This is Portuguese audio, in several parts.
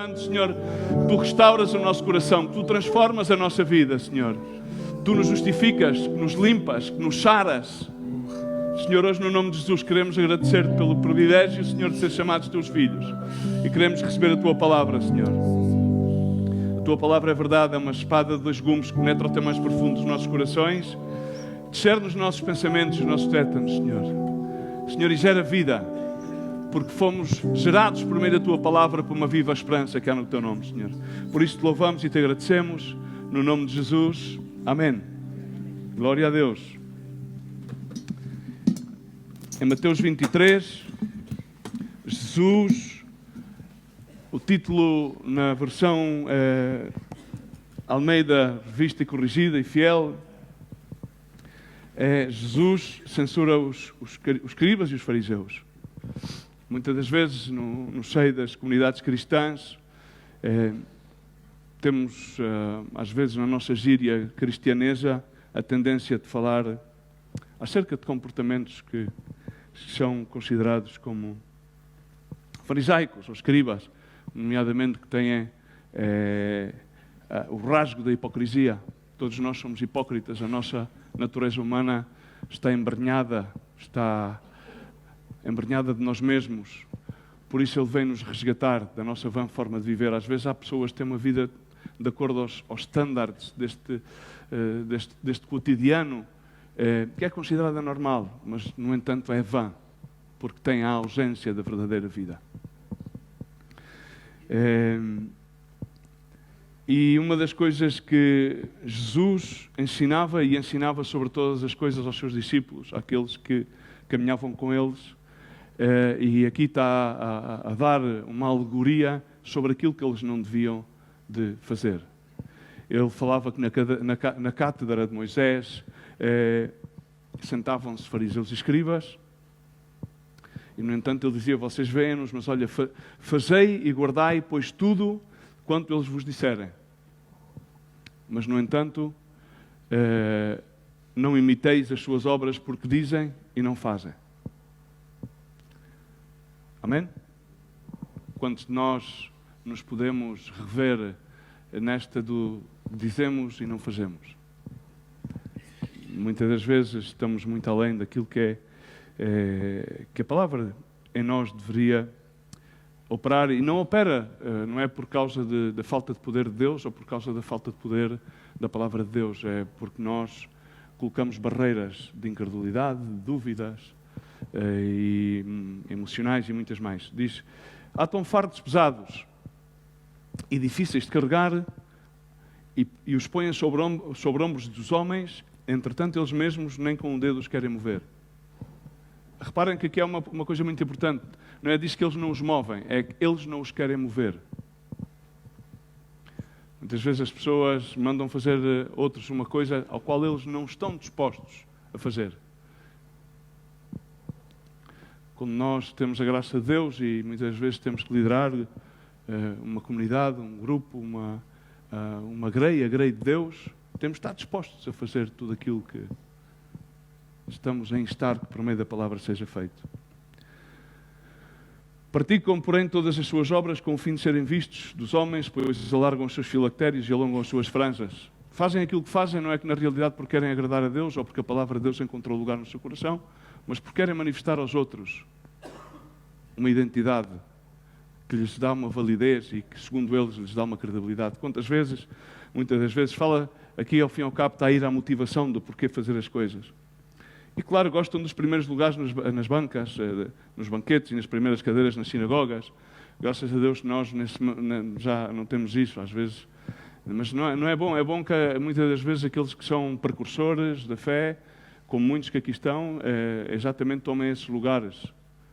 orando, Senhor, Tu restauras o nosso coração, que Tu transformas a nossa vida, Senhor. Tu nos justificas, que nos limpas, que nos saras. Senhor, hoje no nome de Jesus queremos agradecer-te pelo privilégio, Senhor, de ser chamados Teus filhos. E queremos receber a Tua palavra, Senhor. A Tua palavra é verdade, é uma espada de dois gumes que penetra até mais profundo dos nossos corações. Discerne os nossos pensamentos, os nossos tétanos, Senhor. Senhor, e gera vida, porque fomos gerados por meio da Tua palavra para uma viva esperança que há no Teu nome, Senhor. Por isso te louvamos e te agradecemos, no nome de Jesus. Amém. Glória a Deus. Em Mateus 23, Jesus, o título na versão Almeida, revista e corrigida e fiel, é Jesus censura os escribas e os fariseus. Muitas das vezes, no seio das comunidades cristãs, temos, às vezes, na nossa gíria cristianesa, a tendência de falar acerca de comportamentos que são considerados como farisaicos ou escribas, nomeadamente que têm o rasgo da hipocrisia. Todos nós somos hipócritas, a nossa natureza humana está embrenhada de nós mesmos. Por isso Ele vem nos resgatar da nossa vã forma de viver. Às vezes há pessoas que têm uma vida de acordo aos estándares deste cotidiano, que é considerada normal, mas, no entanto, é vã, porque tem a ausência da verdadeira vida. E uma das coisas que Jesus ensinava, e ensinava sobre todas as coisas aos seus discípulos, àqueles que caminhavam com eles, e aqui está a dar uma alegoria sobre aquilo que eles não deviam de fazer. Ele falava que na cátedra de Moisés sentavam-se fariseus e escribas, e no entanto ele dizia: vocês veem-nos, mas olha, fazei e guardai, pois tudo quanto eles vos disserem. Mas no entanto, não imiteis as suas obras, porque dizem e não fazem. Amém? Quantos de nós nos podemos rever nesta do dizemos e não fazemos? Muitas das vezes estamos muito além daquilo que a palavra em nós deveria operar, e não opera, não é por causa da falta de poder de Deus ou por causa da falta de poder da palavra de Deus, é porque nós colocamos barreiras de incredulidade, de dúvidas e emocionais e muitas mais. Diz: há tão fardos pesados e difíceis de carregar e os põem sobre ombros dos homens, entretanto eles mesmos nem com um dedo os querem mover. Reparem que aqui há uma coisa muito importante. Não é disso que eles não os movem, é que eles não os querem mover. Muitas vezes as pessoas mandam fazer outros uma coisa ao qual eles não estão dispostos a fazer. Quando nós temos a graça de Deus e muitas vezes temos que liderar uma comunidade, um grupo, uma greia, a greia de Deus, temos de estar dispostos a fazer tudo aquilo que estamos a instar que por meio da palavra seja feito. Praticam, porém, todas as suas obras com o fim de serem vistos dos homens, pois alargam os seus filactérios e alongam as suas franjas. Fazem aquilo que fazem, não é que na realidade porque querem agradar a Deus ou porque a palavra de Deus encontrou lugar no seu coração, mas porque querem manifestar aos outros uma identidade que lhes dá uma validez e que, segundo eles, lhes dá uma credibilidade. Quantas vezes, muitas das vezes, fala aqui ao fim e ao cabo, está a ir à motivação do porquê fazer as coisas. E claro, gostam dos primeiros lugares nas bancas, nos banquetes e nas primeiras cadeiras nas sinagogas. Graças a Deus nós já não temos isso às vezes. Mas não é bom. É bom que muitas das vezes aqueles que são precursores da fé, como muitos que aqui estão, exatamente tomem esses lugares,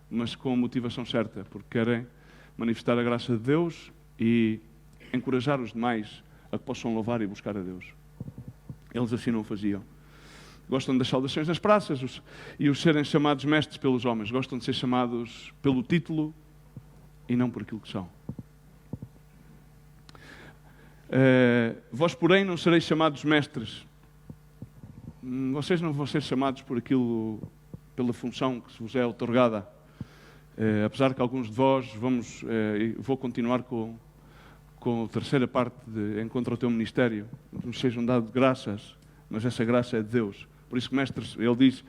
mas com a motivação certa, porque querem manifestar a graça de Deus e encorajar os demais a que possam louvar e buscar a Deus. Eles assim não faziam. Gostam das saudações nas praças e os serem chamados mestres pelos homens. Gostam de ser chamados pelo título e não por aquilo que são. Vós, porém, não sereis chamados mestres. Vocês não vão ser chamados por aquilo, pela função que vos é outorgada. Apesar que alguns de vós vou continuar com com a terceira parte de Encontra o Teu Ministério, nos sejam dadas graças, mas essa graça é de Deus. Por isso que, mestres, ele diz,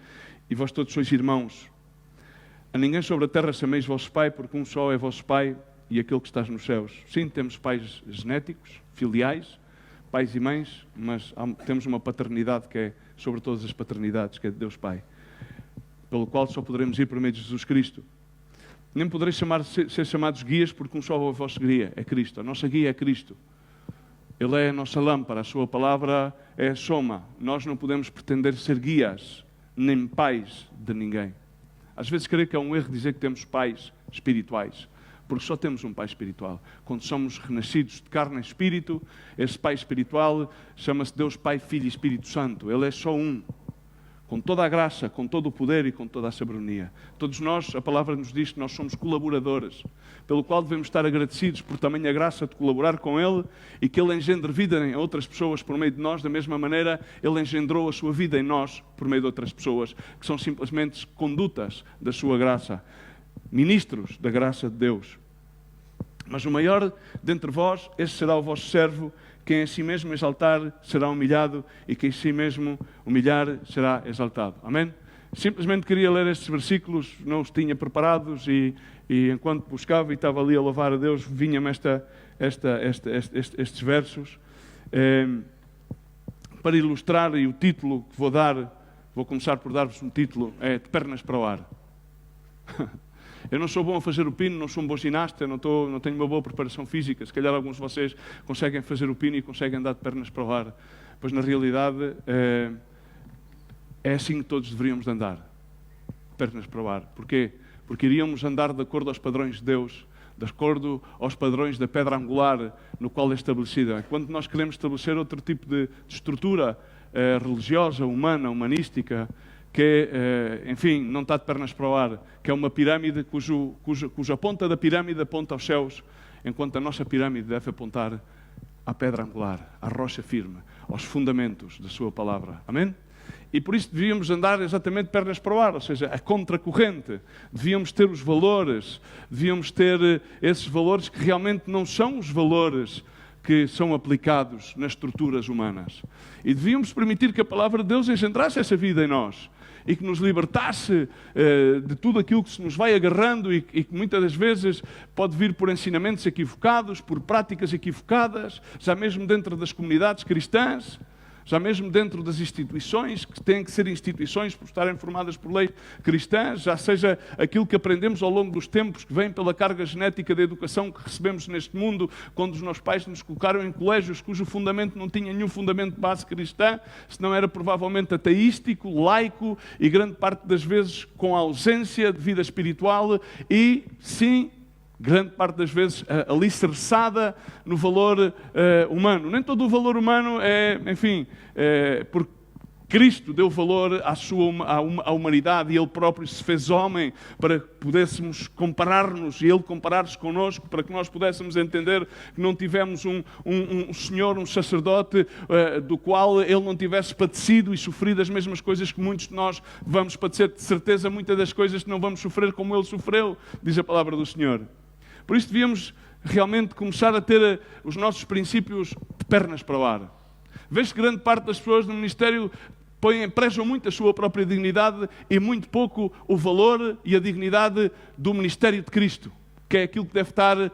e vós todos sois irmãos. A ninguém sobre a terra chameis vosso Pai, porque um só é vosso Pai e aquele que estás nos céus. Sim, temos pais genéticos, filiais, pais e mães, mas temos uma paternidade que é sobre todas as paternidades, que é de Deus Pai, pelo qual só poderemos ir por meio de Jesus Cristo. Nem podereis ser chamados guias, porque um só é o vosso guia, é Cristo. A nossa guia é Cristo. Ele é a nossa lâmpada, a sua palavra é a soma. Nós não podemos pretender ser guias, nem pais de ninguém. Às vezes creio que é um erro dizer que temos pais espirituais, porque só temos um pai espiritual. Quando somos renascidos de carne e espírito, esse pai espiritual chama-se Deus Pai, Filho e Espírito Santo. Ele é só um, com toda a graça, com todo o poder e com toda a sabedoria. Todos nós, a palavra nos diz que nós somos colaboradores, pelo qual devemos estar agradecidos por também a graça de colaborar com Ele e que Ele engendre vida em outras pessoas por meio de nós, da mesma maneira Ele engendrou a sua vida em nós por meio de outras pessoas, que são simplesmente condutas da sua graça, ministros da graça de Deus. Mas o maior dentre vós, esse será o vosso servo. Quem a si mesmo exaltar será humilhado, e quem a si mesmo humilhar será exaltado. Amém? Simplesmente queria ler estes versículos, não os tinha preparados, e enquanto buscava e estava ali a louvar a Deus, vinha-me estes versos para ilustrar, e o título que vou começar por dar-vos um título, é De Pernas para o Ar. Eu não sou bom a fazer o pino, não sou um bom ginasta, não tenho uma boa preparação física. Se calhar alguns de vocês conseguem fazer o pino e conseguem andar de pernas para o ar. Pois na realidade é assim que todos deveríamos andar. Pernas para o ar. Porquê? Porque iríamos andar de acordo aos padrões de Deus, de acordo aos padrões da pedra angular no qual é estabelecida. Quando nós queremos estabelecer outro tipo de estrutura religiosa, humana, humanística, que enfim, não está de pernas para o ar, que é uma pirâmide cuja ponta da pirâmide aponta aos céus, enquanto a nossa pirâmide deve apontar à pedra angular, à rocha firme, aos fundamentos da sua palavra. Amém? E por isso devíamos andar exatamente de pernas para o ar, ou seja, a contracorrente. Devíamos ter os valores, devíamos ter esses valores que realmente não são os valores que são aplicados nas estruturas humanas. E devíamos permitir que a palavra de Deus engendrasse essa vida em nós e que nos libertasse de tudo aquilo que se nos vai agarrando e que muitas das vezes pode vir por ensinamentos equivocados, por práticas equivocadas, já mesmo dentro das comunidades cristãs, já mesmo dentro das instituições, que têm que ser instituições por estarem formadas por lei cristã, já seja aquilo que aprendemos ao longo dos tempos, que vem pela carga genética da educação que recebemos neste mundo, quando os meus pais nos colocaram em colégios cujo fundamento não tinha nenhum fundamento de base cristã, senão era provavelmente ateístico, laico e grande parte das vezes com ausência de vida espiritual e, sim, grande parte das vezes alicerçada no valor humano. Nem todo o valor humano é, enfim, porque Cristo deu valor à humanidade e Ele próprio se fez homem para que pudéssemos comparar-nos e Ele comparar-se connosco, para que nós pudéssemos entender que não tivemos um Senhor, um sacerdote, do qual Ele não tivesse padecido e sofrido as mesmas coisas que muitos de nós vamos padecer. De certeza, muitas das coisas que não vamos sofrer como Ele sofreu, diz a palavra do Senhor. Por isso devíamos realmente começar a ter os nossos princípios de pernas para o ar. Vejo que grande parte das pessoas no ministério prezam muito a sua própria dignidade e muito pouco o valor e a dignidade do ministério de Cristo, que é aquilo que deve estar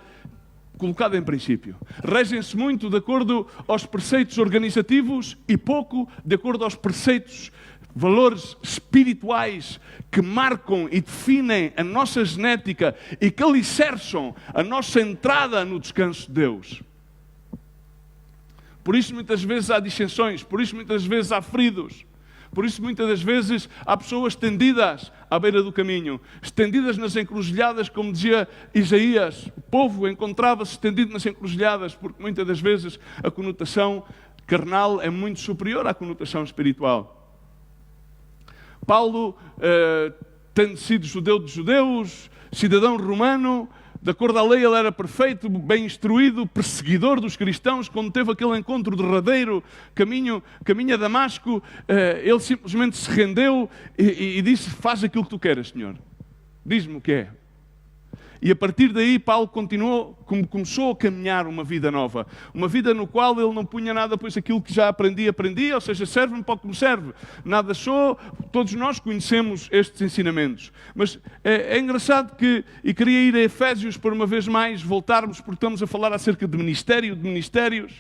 colocado em princípio. Regem-se muito de acordo aos preceitos organizativos e pouco de acordo aos preceitos, valores espirituais que marcam e definem a nossa genética e que alicerçam a nossa entrada no descanso de Deus. Por isso muitas vezes há dissensões, por isso muitas vezes há feridos, por isso muitas das vezes há pessoas estendidas à beira do caminho, estendidas nas encruzilhadas, como dizia Isaías. O povo encontrava-se estendido nas encruzilhadas, porque muitas das vezes a conotação carnal é muito superior à conotação espiritual. Paulo, tendo sido judeu de judeus, cidadão romano, de acordo à lei ele era perfeito, bem instruído, perseguidor dos cristãos. Quando teve aquele encontro derradeiro, caminho a Damasco, ele simplesmente se rendeu e disse: faz aquilo que tu queres, Senhor. Diz-me o que é. E a partir daí Paulo começou a caminhar uma vida nova. Uma vida no qual ele não punha nada, pois aquilo que já aprendi, ou seja, serve-me para o que me serve. Nada sou, todos nós conhecemos estes ensinamentos. Mas é engraçado e queria ir a Efésios para uma vez mais voltarmos, porque estamos a falar acerca de ministério, de ministérios.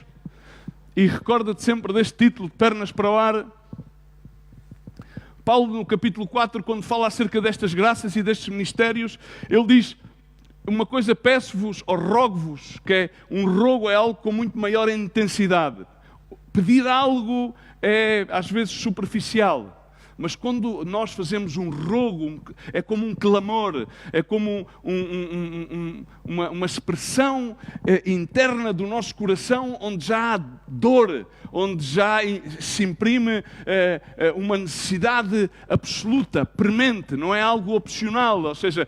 E recorda-te sempre deste título, de pernas para o ar. Paulo, no capítulo 4, quando fala acerca destas graças e destes ministérios, ele diz: uma coisa peço-vos ou rogo-vos, que é um rogo, é algo com muito maior intensidade. Pedir algo é às vezes superficial. Mas quando nós fazemos um rogo, é como um clamor, é como uma expressão interna do nosso coração, onde já há dor, onde já se imprime uma necessidade absoluta, premente, não é algo opcional. Ou seja,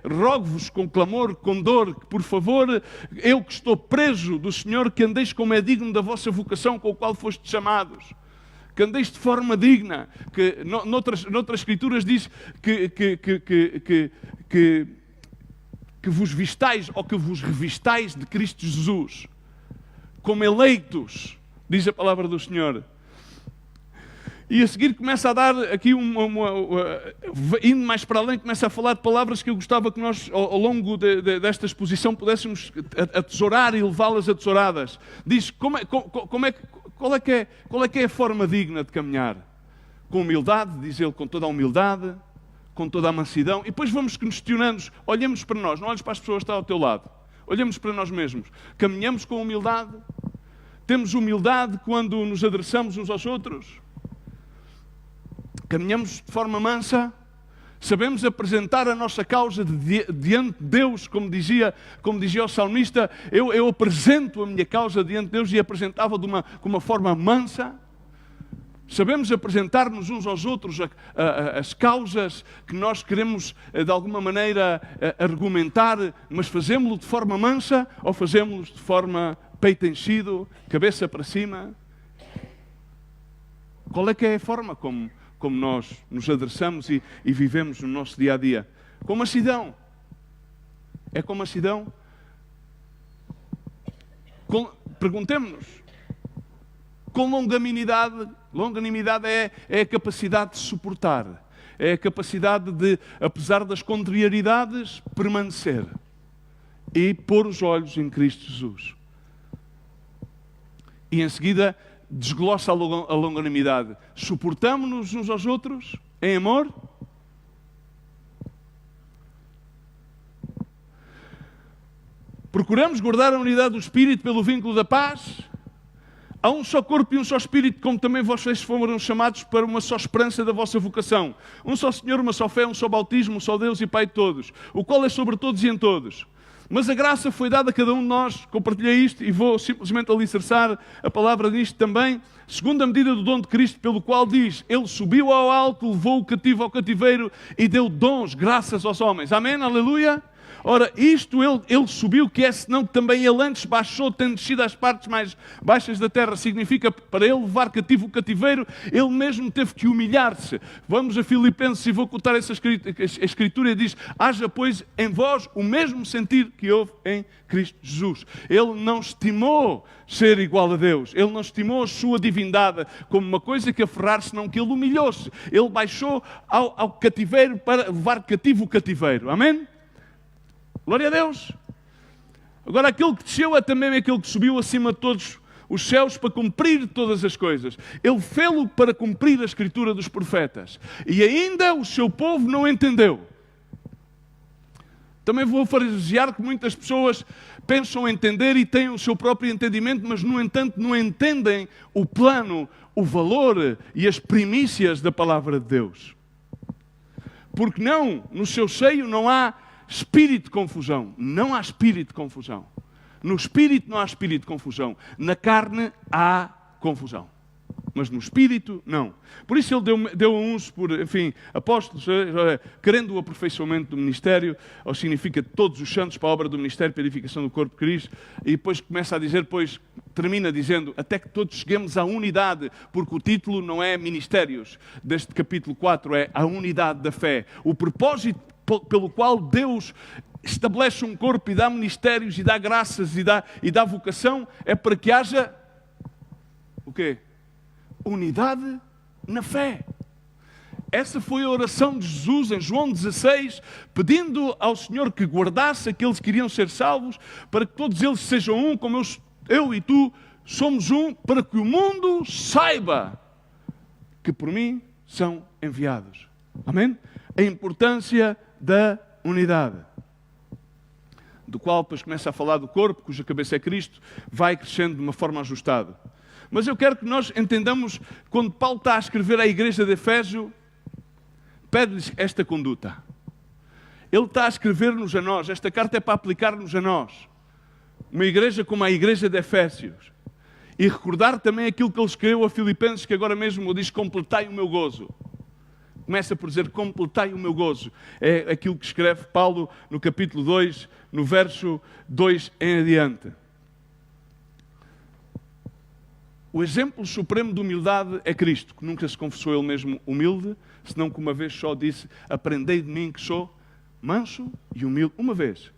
rogo-vos com clamor, com dor, que por favor, eu que estou preso do Senhor, que andeis como é digno da vossa vocação com a qual fostes chamados. Que andeis de forma digna, que noutras escrituras diz que vos vistais ou que vos revistais de Cristo Jesus, como eleitos, diz a palavra do Senhor. E a seguir começa a dar aqui, indo mais para além, começa a falar de palavras que eu gostava que nós, ao longo desta exposição, pudéssemos atesourar e levá-las atesouradas. Diz, qual é que é a forma digna de caminhar? Com humildade, diz ele, com toda a humildade, com toda a mansidão. E depois vamos questionando, olhemos para nós, não olhes para as pessoas que estão ao teu lado. Olhemos para nós mesmos. Caminhamos com humildade? Temos humildade quando nos adressamos uns aos outros? Caminhamos de forma mansa? Sabemos apresentar a nossa causa diante de Deus, como dizia o salmista, eu apresento a minha causa diante de Deus, e apresentava com uma forma mansa. Sabemos apresentar-nos uns aos outros as causas que nós queremos, de alguma maneira, argumentar, mas fazemos-lo de forma mansa ou fazemos-lo de forma peito enchido, cabeça para cima? Qual é que é a forma como nós nos adressamos e vivemos no nosso dia-a-dia? Com mansidão. É com mansidão? Perguntemos-nos. Com longanimidade. Longanimidade é a capacidade de suportar. É a capacidade de, apesar das contrariedades, permanecer. E pôr os olhos em Cristo Jesus. E em seguida desglossa a longanimidade. Suportamos-nos uns aos outros em amor? Procuramos guardar a unidade do Espírito pelo vínculo da paz? Há um só corpo e um só Espírito, como também vocês foram chamados para uma só esperança da vossa vocação. Um só Senhor, uma só fé, um só bautismo, um só Deus e Pai de todos, o qual é sobre todos e em todos. Mas a graça foi dada a cada um de nós. Compartilhei isto e vou simplesmente alicerçar a palavra nisto também. Segundo a medida do dom de Cristo, pelo qual diz, Ele subiu ao alto, levou o cativo ao cativeiro e deu dons, graças aos homens. Amém? Aleluia? Ora, isto ele subiu, que é senão que também ele antes baixou, tendo descido às partes mais baixas da terra. Significa, para ele levar cativo o cativeiro, ele mesmo teve que humilhar-se. Vamos a Filipenses e vou contar essa escritura, e diz, haja, pois, em vós o mesmo sentir que houve em Cristo Jesus. Ele não estimou ser igual a Deus. Ele não estimou a sua divindade como uma coisa que aferrar-se, senão que ele humilhou-se. Ele baixou ao cativeiro para levar cativo o cativeiro. Amém? Glória a Deus. Agora, aquele que desceu é também aquele que subiu acima de todos os céus para cumprir todas as coisas. Ele fê-lo para cumprir a escritura dos profetas. E ainda o seu povo não entendeu. Também vou farisear que muitas pessoas pensam entender e têm o seu próprio entendimento, mas, no entanto, não entendem o plano, o valor e as primícias da palavra de Deus. Porque no seu seio não há espírito de confusão. Não há espírito de confusão. No espírito não há espírito de confusão. Na carne há confusão. Mas no espírito, não. Por isso ele deu a uns por, apóstolos, querendo o aperfeiçoamento do ministério, ou significa todos os santos para a obra do ministério, para a edificação do corpo de Cristo, e depois começa a dizer, termina dizendo, até que todos cheguemos à unidade, porque o título não é ministérios, deste capítulo 4 é a unidade da fé. O propósito pelo qual Deus que estabelece um corpo e dá ministérios e dá graças e dá vocação, é para que haja o quê? Unidade na fé. Essa foi a oração de Jesus em João 16, pedindo ao Senhor que guardasse aqueles que iriam ser salvos, para que todos eles sejam um, como eu e tu somos um, para que o mundo saiba que por mim são enviados. Amém? A importância da unidade, do qual depois começa a falar do corpo, cuja cabeça é Cristo, vai crescendo de uma forma ajustada. Mas eu quero que nós entendamos, quando Paulo está a escrever à igreja de Efésio, pede-lhes esta conduta. Ele está a escrever-nos a nós, esta carta é para aplicar-nos a nós. Uma igreja como a igreja de Efésios. E recordar também aquilo que ele escreveu a Filipenses, que agora mesmo diz: completai o meu gozo. Começa por dizer: completai o meu gozo. É aquilo que escreve Paulo no capítulo 2, no verso 2 em adiante. O exemplo supremo de humildade é Cristo, que nunca se confessou ele mesmo humilde, senão que uma vez só disse: aprendei de mim que sou manso e humilde. Uma vez.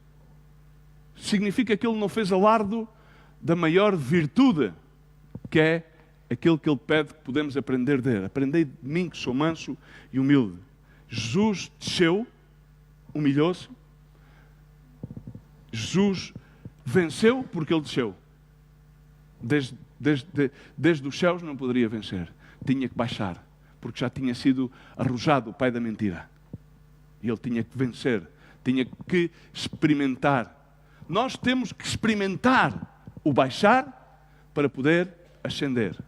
Significa que ele não fez alardo da maior virtude, que é aquilo que ele pede que podemos aprender dele. Aprendei de mim que sou manso e humilde. Jesus desceu, humilhou-se. Jesus venceu porque ele desceu. Desde os céus não poderia vencer. Tinha que baixar, porque já tinha sido arrojado o pai da mentira. E ele tinha que vencer, tinha que experimentar. Nós temos que experimentar o baixar para poder ascender.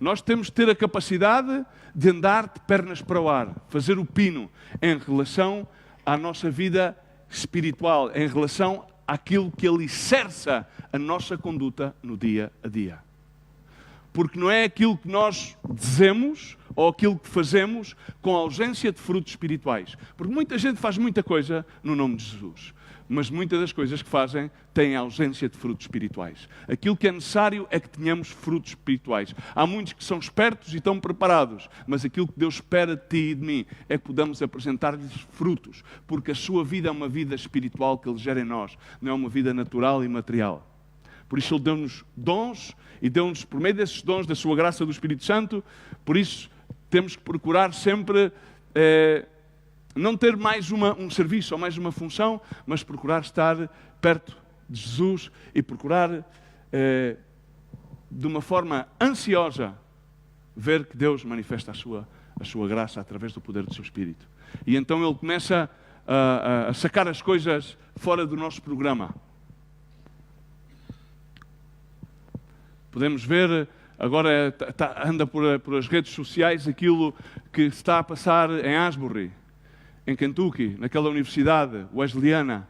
Nós temos que ter a capacidade de andar de pernas para o ar, fazer o pino em relação à nossa vida espiritual, em relação àquilo que alicerça a nossa conduta no dia a dia. Porque não é aquilo que nós dizemos ou aquilo que fazemos com a ausência de frutos espirituais. Porque muita gente faz muita coisa no nome de Jesus, mas muitas das coisas que fazem têm ausência de frutos espirituais. Aquilo que é necessário é que tenhamos frutos espirituais. Há muitos que são espertos e estão preparados, mas aquilo que Deus espera de ti e de mim é que podamos apresentar-lhes frutos, porque a sua vida é uma vida espiritual que Ele gera em nós, não é uma vida natural e material. Por isso Ele deu-nos dons e deu-nos, por meio desses dons, da sua graça do Espírito Santo, por isso temos que procurar sempre não ter mais um serviço ou mais uma função, mas procurar estar perto de Jesus e procurar, de uma forma ansiosa, ver que Deus manifesta a sua graça através do poder do seu Espírito. E então Ele começa a sacar as coisas fora do nosso programa. Podemos ver, agora anda por as redes sociais aquilo que está a passar em Asbury, em Kentucky, naquela universidade wesleyana,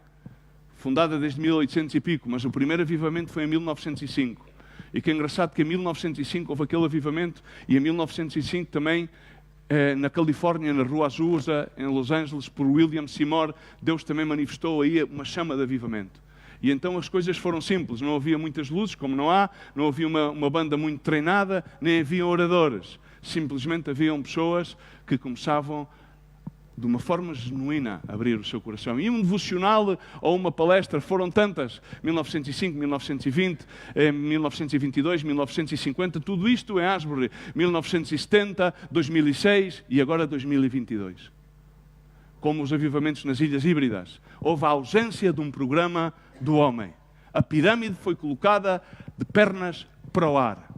fundada desde 1800 e pico, mas o primeiro avivamento foi em 1905. E que é engraçado que em 1905 houve aquele avivamento, e em 1905 também, na Califórnia, na Rua Azusa, em Los Angeles, por William Seymour, Deus também manifestou aí uma chama de avivamento. E então as coisas foram simples, não havia muitas luzes, como não havia uma banda muito treinada, nem havia oradores. Simplesmente haviam pessoas que começavam, de uma forma genuína, a abrir o seu coração. E um devocional ou uma palestra, foram tantas, 1905, 1920, 1922, 1950, tudo isto em Asbury, 1970, 2006 e agora 2022. Como os avivamentos nas Ilhas Híbridas. Houve a ausência de um programa do homem. A pirâmide foi colocada de pernas para o ar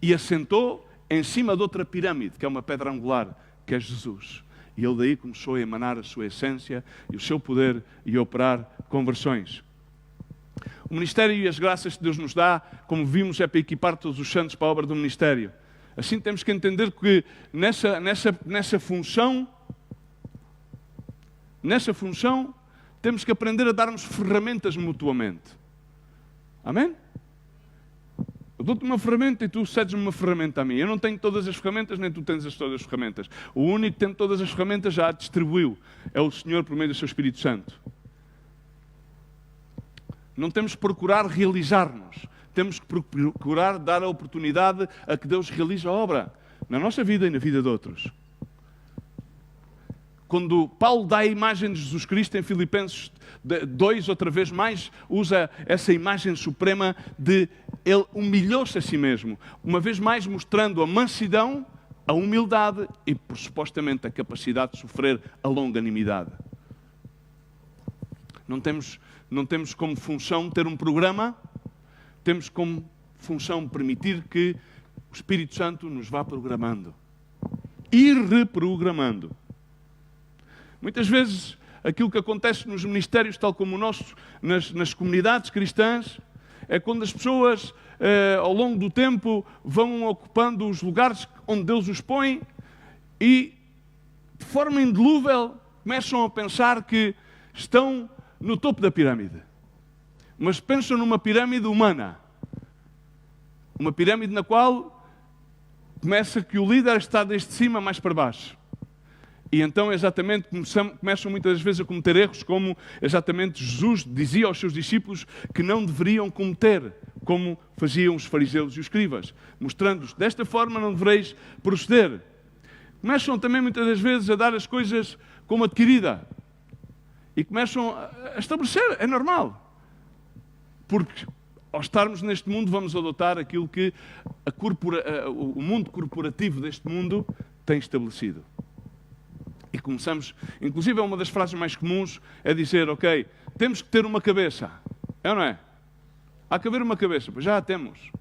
e assentou em cima de outra pirâmide, que é uma pedra angular, que é Jesus. E ele daí começou a emanar a sua essência e o seu poder e a operar conversões. O ministério e as graças que Deus nos dá, como vimos, é para equipar todos os santos para a obra do ministério. Assim temos que entender que nessa função, temos que aprender a darmos ferramentas mutuamente. Amém? Eu dou-te uma ferramenta e tu cedes-me uma ferramenta a mim. Eu não tenho todas as ferramentas, nem tu tens todas as ferramentas. O único que tem todas as ferramentas já a distribuiu. É o Senhor por meio do seu Espírito Santo. Não temos que procurar realizar-nos. Temos que procurar dar a oportunidade a que Deus realize a obra. Na nossa vida e na vida de outros. quando Paulo dá a imagem de Jesus Cristo em Filipenses 2, outra vez mais, usa essa imagem suprema de ele humilhou-se a si mesmo, uma vez mais mostrando a mansidão, a humildade e, supostamente, a capacidade de sofrer a longanimidade. Não temos como função ter um programa, temos como função permitir que o Espírito Santo nos vá programando e reprogramando. Muitas vezes, aquilo que acontece nos ministérios, tal como o nosso, nas comunidades cristãs, é quando as pessoas, ao longo do tempo, vão ocupando os lugares onde Deus os põe e, de forma indilúvel, começam a pensar que estão no topo da pirâmide. Mas pensam numa pirâmide humana. Uma pirâmide na qual começa que o líder está desde cima mais para baixo. E então, exatamente, começam muitas vezes a cometer erros, como exatamente Jesus dizia aos seus discípulos que não deveriam cometer, como faziam os fariseus e os escribas, mostrando-os, desta forma não devereis proceder. Começam também muitas das vezes a dar as coisas como adquirida. E começam a estabelecer, é normal. Porque ao estarmos neste mundo vamos adotar aquilo que o mundo corporativo deste mundo tem estabelecido. E começamos, inclusive é uma das frases mais comuns, é dizer, ok, temos que ter uma cabeça. É ou não é? Há que haver uma cabeça. Pois já a temos.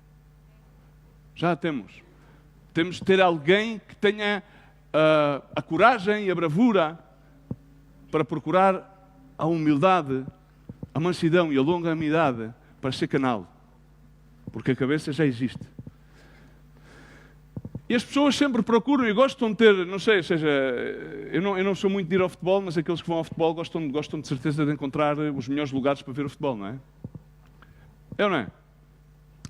Já a temos. Temos de ter alguém que tenha a coragem e a bravura para procurar a humildade, a mansidão e a longanimidade para ser canal. Porque a cabeça já existe. E as pessoas sempre procuram e gostam de ter, não sei, ou seja, eu não sou muito de ir ao futebol, mas aqueles que vão ao futebol gostam de certeza de encontrar os melhores lugares para ver o futebol, não é? É ou não é?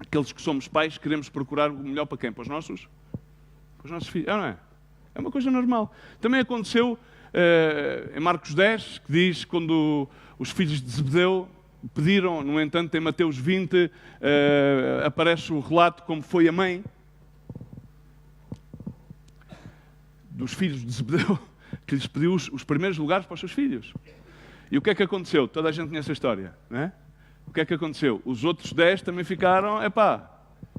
Aqueles que somos pais queremos procurar o melhor para quem? Para os nossos filhos, é ou não é? É uma coisa normal. Também aconteceu em Marcos 10, que diz quando os filhos de Zebedeu pediram, no entanto em Mateus 20 aparece o relato como foi a mãe dos filhos de Zebedeu, que lhes pediu os primeiros lugares para os seus filhos. E o que é que aconteceu? Toda a gente conhece a história, não é? O que é que aconteceu? Os outros 10 também ficaram,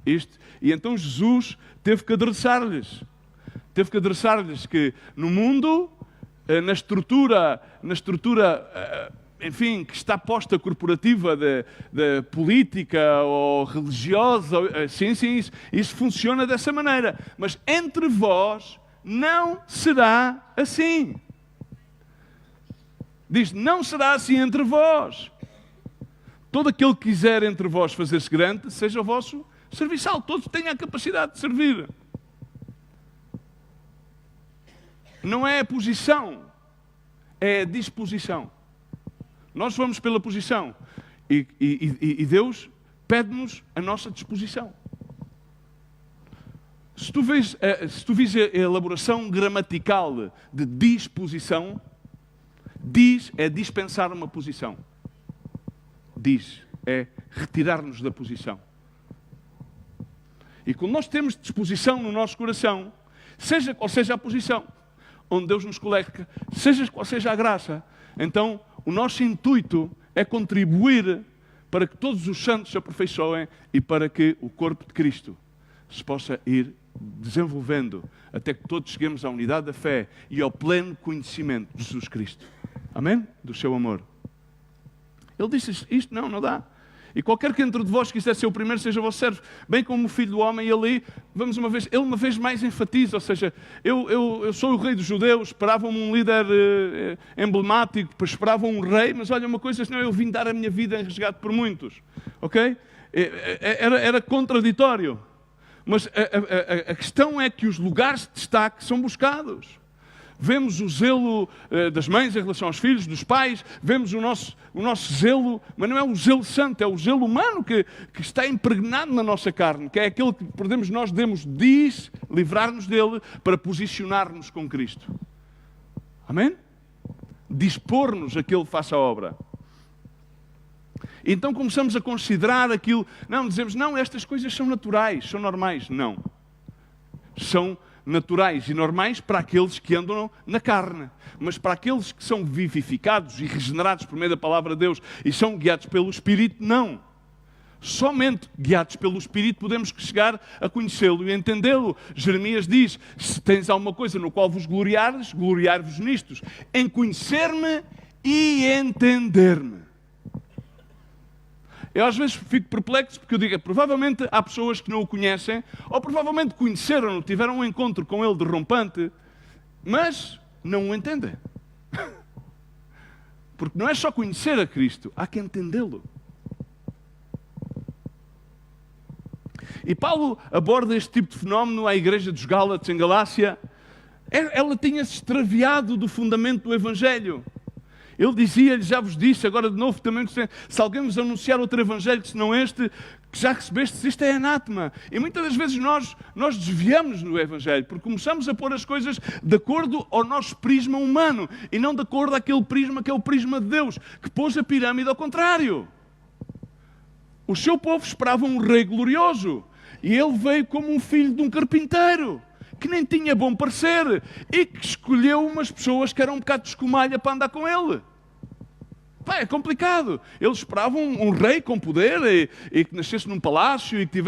isto. E então Jesus teve que adressar-lhes. Teve que adressar-lhes que no mundo, na estrutura, enfim, que está posta corporativa da política ou religiosa, sim, isso funciona dessa maneira. Mas entre vós não será assim. Diz, não será assim entre vós. Todo aquele que quiser entre vós fazer-se grande, seja o vosso serviçal. Todos tenham a capacidade de servir. Não é a posição, é a disposição. Nós vamos pela posição e Deus pede-nos a nossa disposição. Se tu vês a elaboração gramatical de disposição, é dispensar uma posição. É retirar-nos da posição. E quando nós temos disposição no nosso coração, seja qual seja a posição onde Deus nos coloca, seja qual seja a graça, então o nosso intuito é contribuir para que todos os santos se aperfeiçoem e para que o corpo de Cristo se possa ir desenvolvendo até que todos cheguemos à unidade da fé e ao pleno conhecimento de Jesus Cristo. Amém? Do seu amor. Ele disse isto, não dá. E qualquer que entre de vós quiser ser o primeiro, seja o vosso servo. Bem como o Filho do Homem, ele uma vez mais enfatiza, ou seja, eu sou o rei dos judeus, esperavam-me um líder emblemático, esperavam um rei, mas olha uma coisa, senão eu vim dar a minha vida em resgate por muitos. Ok? Era contraditório. Mas a questão é que os lugares de destaque são buscados. Vemos o zelo das mães em relação aos filhos, dos pais, vemos o nosso zelo, mas não é o zelo santo, é o zelo humano que está impregnado na nossa carne, que é aquele que nós devemos livrar-nos dele para posicionar-nos com Cristo. Amém? Dispor-nos a que Ele faça a obra. Então começamos a considerar aquilo, dizemos, estas coisas são naturais, são normais. Não. São naturais e normais para aqueles que andam na carne. Mas para aqueles que são vivificados e regenerados por meio da palavra de Deus e são guiados pelo Espírito, não. Somente guiados pelo Espírito podemos chegar a conhecê-lo e entendê-lo. Jeremias diz, se tens alguma coisa no qual vos gloriares, gloriar-vos nistos, em conhecer-me e entender-me. Eu às vezes fico perplexo porque eu digo, provavelmente há pessoas que não o conhecem, ou provavelmente conheceram-no, tiveram um encontro com ele derrompante, mas não o entendem. Porque não é só conhecer a Cristo, há que entendê-lo. E Paulo aborda este tipo de fenómeno à igreja dos Gálatas em Galácia. Ela tinha-se extraviado do fundamento do Evangelho. Ele dizia-lhe, já vos disse, agora de novo também, se alguém vos anunciar outro Evangelho que senão este, que já recebestes, isto é anátema. E muitas das vezes nós desviamos no Evangelho, porque começamos a pôr as coisas de acordo ao nosso prisma humano, e não de acordo àquele prisma que é o prisma de Deus, que pôs a pirâmide ao contrário. O seu povo esperava um rei glorioso, e ele veio como um filho de um carpinteiro, que nem tinha bom parecer, e que escolheu umas pessoas que eram um bocado de escumalha para andar com ele. Pá, é complicado. Eles esperavam um rei com poder e que nascesse num palácio e que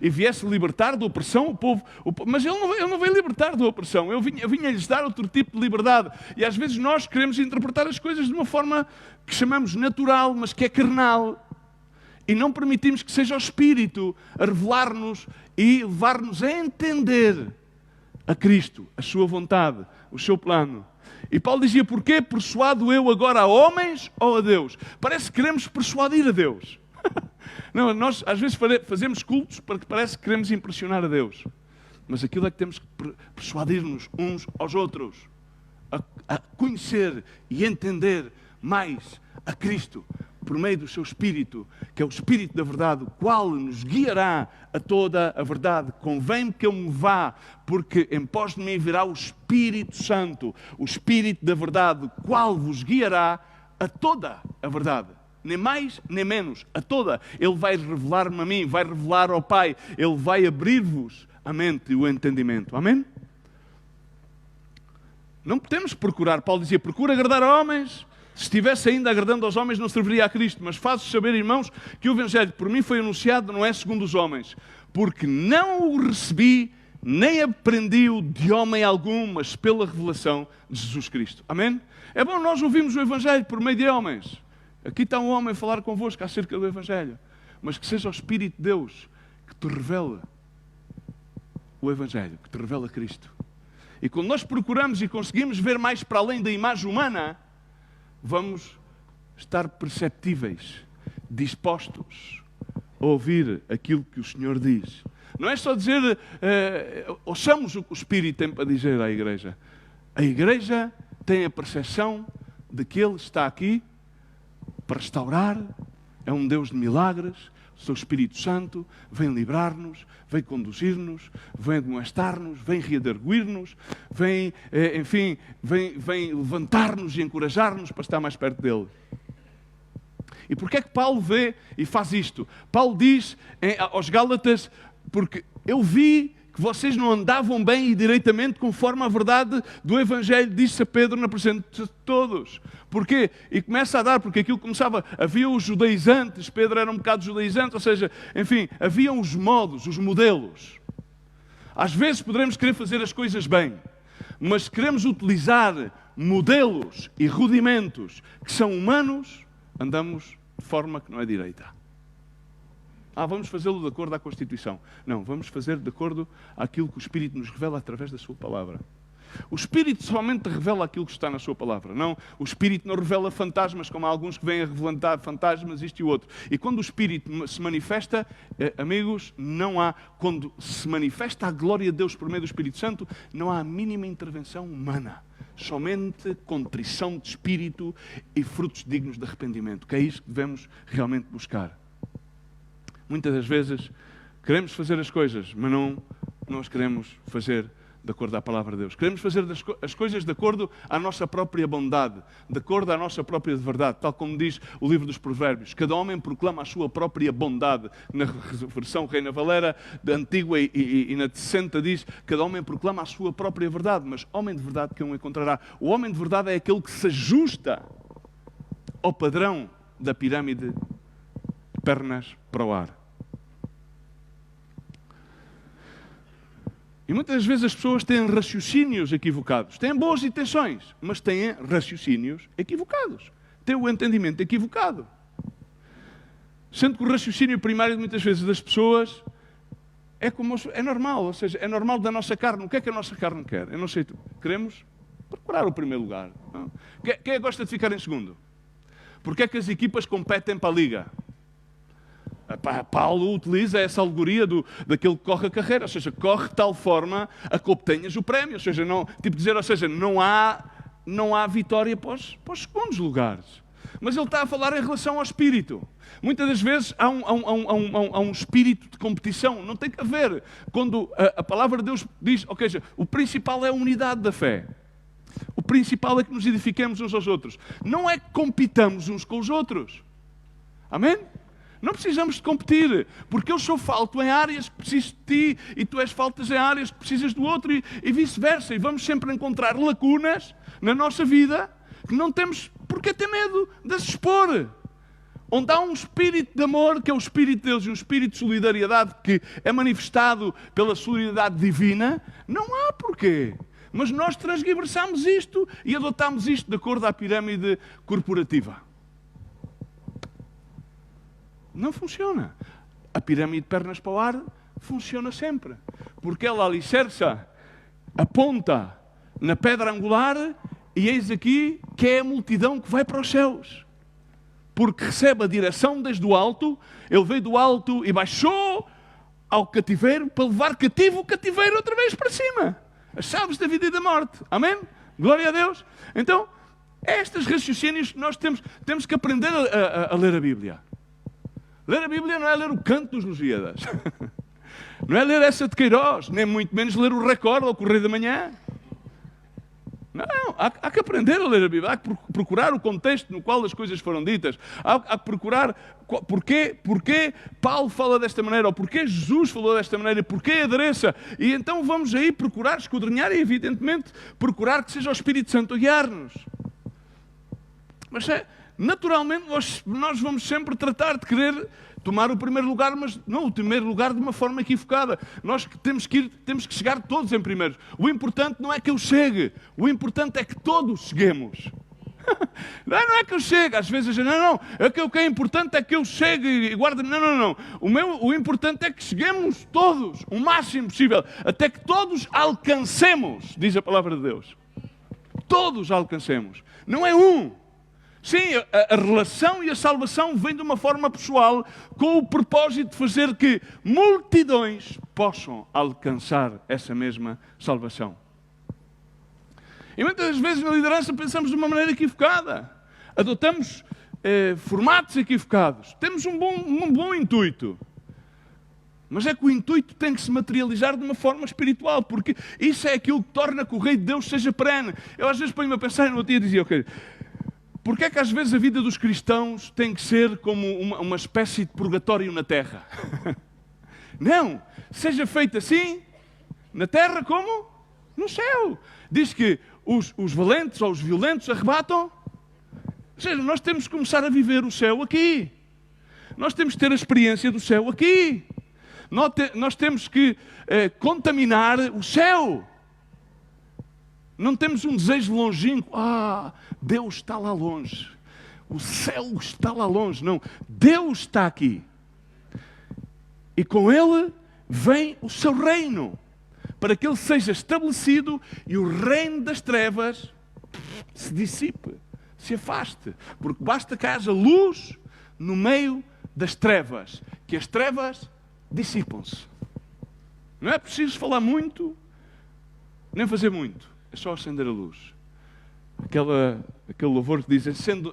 viesse libertar da opressão o povo. Mas ele não veio libertar da opressão. Ele vinha-lhes dar outro tipo de liberdade. E às vezes nós queremos interpretar as coisas de uma forma que chamamos natural, mas que é carnal. E não permitimos que seja o Espírito a revelar-nos e levar-nos a entender a Cristo, a sua vontade, o seu plano. E Paulo dizia, porquê persuado eu agora a homens ou a Deus? Parece que queremos persuadir a Deus. Não, nós às vezes fazemos cultos porque parece que queremos impressionar a Deus. Mas aquilo é que temos que persuadir-nos uns aos outros. A conhecer e entender mais a Cristo por meio do seu Espírito, que é o Espírito da verdade, o qual nos guiará a toda a verdade. Convém que eu me vá, porque em pós de mim virá o Espírito Santo, o Espírito da verdade, o qual vos guiará a toda a verdade. Nem mais, nem menos, a toda. Ele vai revelar-me a mim, vai revelar ao Pai, Ele vai abrir-vos a mente e o entendimento. Amém? Não podemos procurar, Paulo dizia, procura agradar a homens. Se estivesse ainda agradando aos homens, não serviria a Cristo. Mas faço saber, irmãos, que o Evangelho que por mim foi anunciado não é segundo os homens. Porque não o recebi, nem aprendi-o de homem algum, mas pela revelação de Jesus Cristo. Amém? É bom nós ouvirmos o Evangelho por meio de homens. Aqui está um homem a falar convosco acerca do Evangelho. Mas que seja o Espírito de Deus que te revele o Evangelho, que te revele Cristo. E quando nós procuramos e conseguimos ver mais para além da imagem humana, vamos estar perceptíveis, dispostos a ouvir aquilo que o Senhor diz. Não é só dizer, ouçamos o que o Espírito tem para dizer à igreja. A igreja tem a percepção de que Ele está aqui para restaurar, é um Deus de milagres, o seu Espírito Santo vem livrar-nos, vem conduzir-nos, vem admoestar-nos, vem redarguir-nos, vem levantar-nos e encorajar-nos para estar mais perto dele. E porquê é que Paulo vê e faz isto? Paulo diz aos Gálatas, porque eu vi que vocês não andavam bem e direitamente conforme a verdade do Evangelho, disse a Pedro na presença de todos. Porquê? E começa a dar, porque aquilo começava, havia os judaizantes, Pedro era um bocado judaizante, ou seja, enfim, haviam os modos, os modelos. Às vezes poderemos querer fazer as coisas bem, mas se queremos utilizar modelos e rudimentos que são humanos, andamos de forma que não é direita. Vamos fazê-lo de acordo à Constituição. Não, vamos fazer de acordo àquilo que o Espírito nos revela através da sua palavra. O Espírito somente revela aquilo que está na sua palavra. Não, o Espírito não revela fantasmas, como há alguns que vêm a revelar fantasmas, isto e o outro. E quando o Espírito se manifesta, amigos, não há, quando se manifesta a glória de Deus por meio do Espírito Santo, não há a mínima intervenção humana. Somente contrição de espírito e frutos dignos de arrependimento, que é isso que devemos realmente buscar. Muitas das vezes queremos fazer as coisas, mas não as queremos fazer de acordo à palavra de Deus. Queremos fazer as coisas de acordo à nossa própria bondade, de acordo à nossa própria verdade, tal como diz o livro dos Provérbios. Cada homem proclama a sua própria bondade. Na versão Reina Valera, da Antiga e na de 60 diz, cada homem proclama a sua própria verdade, mas homem de verdade que um encontrará. O homem de verdade é aquele que se ajusta ao padrão da pirâmide de pernas para o ar. E muitas vezes as pessoas têm raciocínios equivocados. Têm boas intenções, mas têm raciocínios equivocados. Têm o entendimento equivocado. Sendo que o raciocínio primário, muitas vezes, das pessoas é normal. Ou seja, é normal da nossa carne. O que é que a nossa carne quer? Eu não sei. Queremos procurar o primeiro lugar. Não? Quem é que gosta de ficar em segundo? Porque é que as equipas competem para a liga? Paulo utiliza essa alegoria daquele que corre a carreira, ou seja, corre de tal forma a que obtenhas o prémio, ou seja, não há vitória para os segundos lugares. Mas ele está a falar em relação ao espírito. Muitas das vezes há um espírito de competição, não tem que haver. Quando a palavra de Deus diz, ou seja, o principal é a unidade da fé. O principal é que nos edifiquemos uns aos outros. Não é que compitamos uns com os outros. Amém? Não precisamos de competir, porque eu sou falto em áreas que preciso de ti e tu és faltas em áreas que precisas do outro e vice-versa. E vamos sempre encontrar lacunas na nossa vida que não temos porque ter medo de as expor. Onde há um espírito de amor, que é o Espírito de Deus, e um espírito de solidariedade que é manifestado pela solidariedade divina, não há porquê. Mas nós transgiversamos isto e adotamos isto de acordo à pirâmide corporativa. Não funciona. A pirâmide de pernas para o ar funciona sempre. Porque ela alicerça, aponta na pedra angular e eis aqui que é a multidão que vai para os céus. Porque recebe a direção desde o alto, ele veio do alto e baixou ao cativeiro para levar cativo o cativeiro outra vez para cima. As chaves da vida e da morte. Amém? Glória a Deus. Então, estes raciocínios que nós temos que aprender a ler a Bíblia. Ler a Bíblia não é ler o Canto dos Lusíadas. Não é ler essa de Queiroz, nem muito menos ler o Record ou o Correio da Manhã. Não, há que aprender a ler a Bíblia, há que procurar o contexto no qual as coisas foram ditas, há que procurar porquê Paulo fala desta maneira, ou porquê Jesus falou desta maneira, porquê adereça. E então vamos aí procurar, esquadrinhar e, evidentemente, procurar que seja o Espírito Santo a guiar-nos. Mas naturalmente nós vamos sempre tratar de querer tomar o primeiro lugar, mas não o primeiro lugar de uma forma equivocada. Nós temos que chegar todos em primeiro. O importante não é que eu chegue, o importante é que todos cheguemos. Não é que eu chegue, às vezes a gente, não, o que é importante é que eu chegue e guarde. Não. O importante é que cheguemos todos, o máximo possível, até que todos alcancemos, diz a palavra de Deus. Todos alcancemos. Não é um. Sim, a relação e a salvação vem de uma forma pessoal, com o propósito de fazer que multidões possam alcançar essa mesma salvação. E muitas vezes na liderança pensamos de uma maneira equivocada. Adotamos formatos equivocados. Temos um bom intuito. Mas é que o intuito tem que se materializar de uma forma espiritual, porque isso é aquilo que torna que o Reino de Deus seja perene. Eu às vezes ponho-me a pensar, no outro dia dizia, porque é que às vezes a vida dos cristãos tem que ser como uma espécie de purgatório na terra? Não, seja feito assim, na terra como no céu. Diz que os valentes ou os violentos arrebatam. Ou seja, nós temos que começar a viver o céu aqui. Nós temos que ter a experiência do céu aqui. Nós temos que contaminar o céu. Não temos um desejo longínquo. Deus está lá longe. O céu está lá longe. Não, Deus está aqui. E com Ele vem o seu reino. Para que Ele seja estabelecido e o reino das trevas se dissipe, se afaste. Porque basta que haja luz no meio das trevas. Que as trevas dissipam-se. Não é preciso falar muito, nem fazer muito. É só acender a luz. Aquele louvor que diz,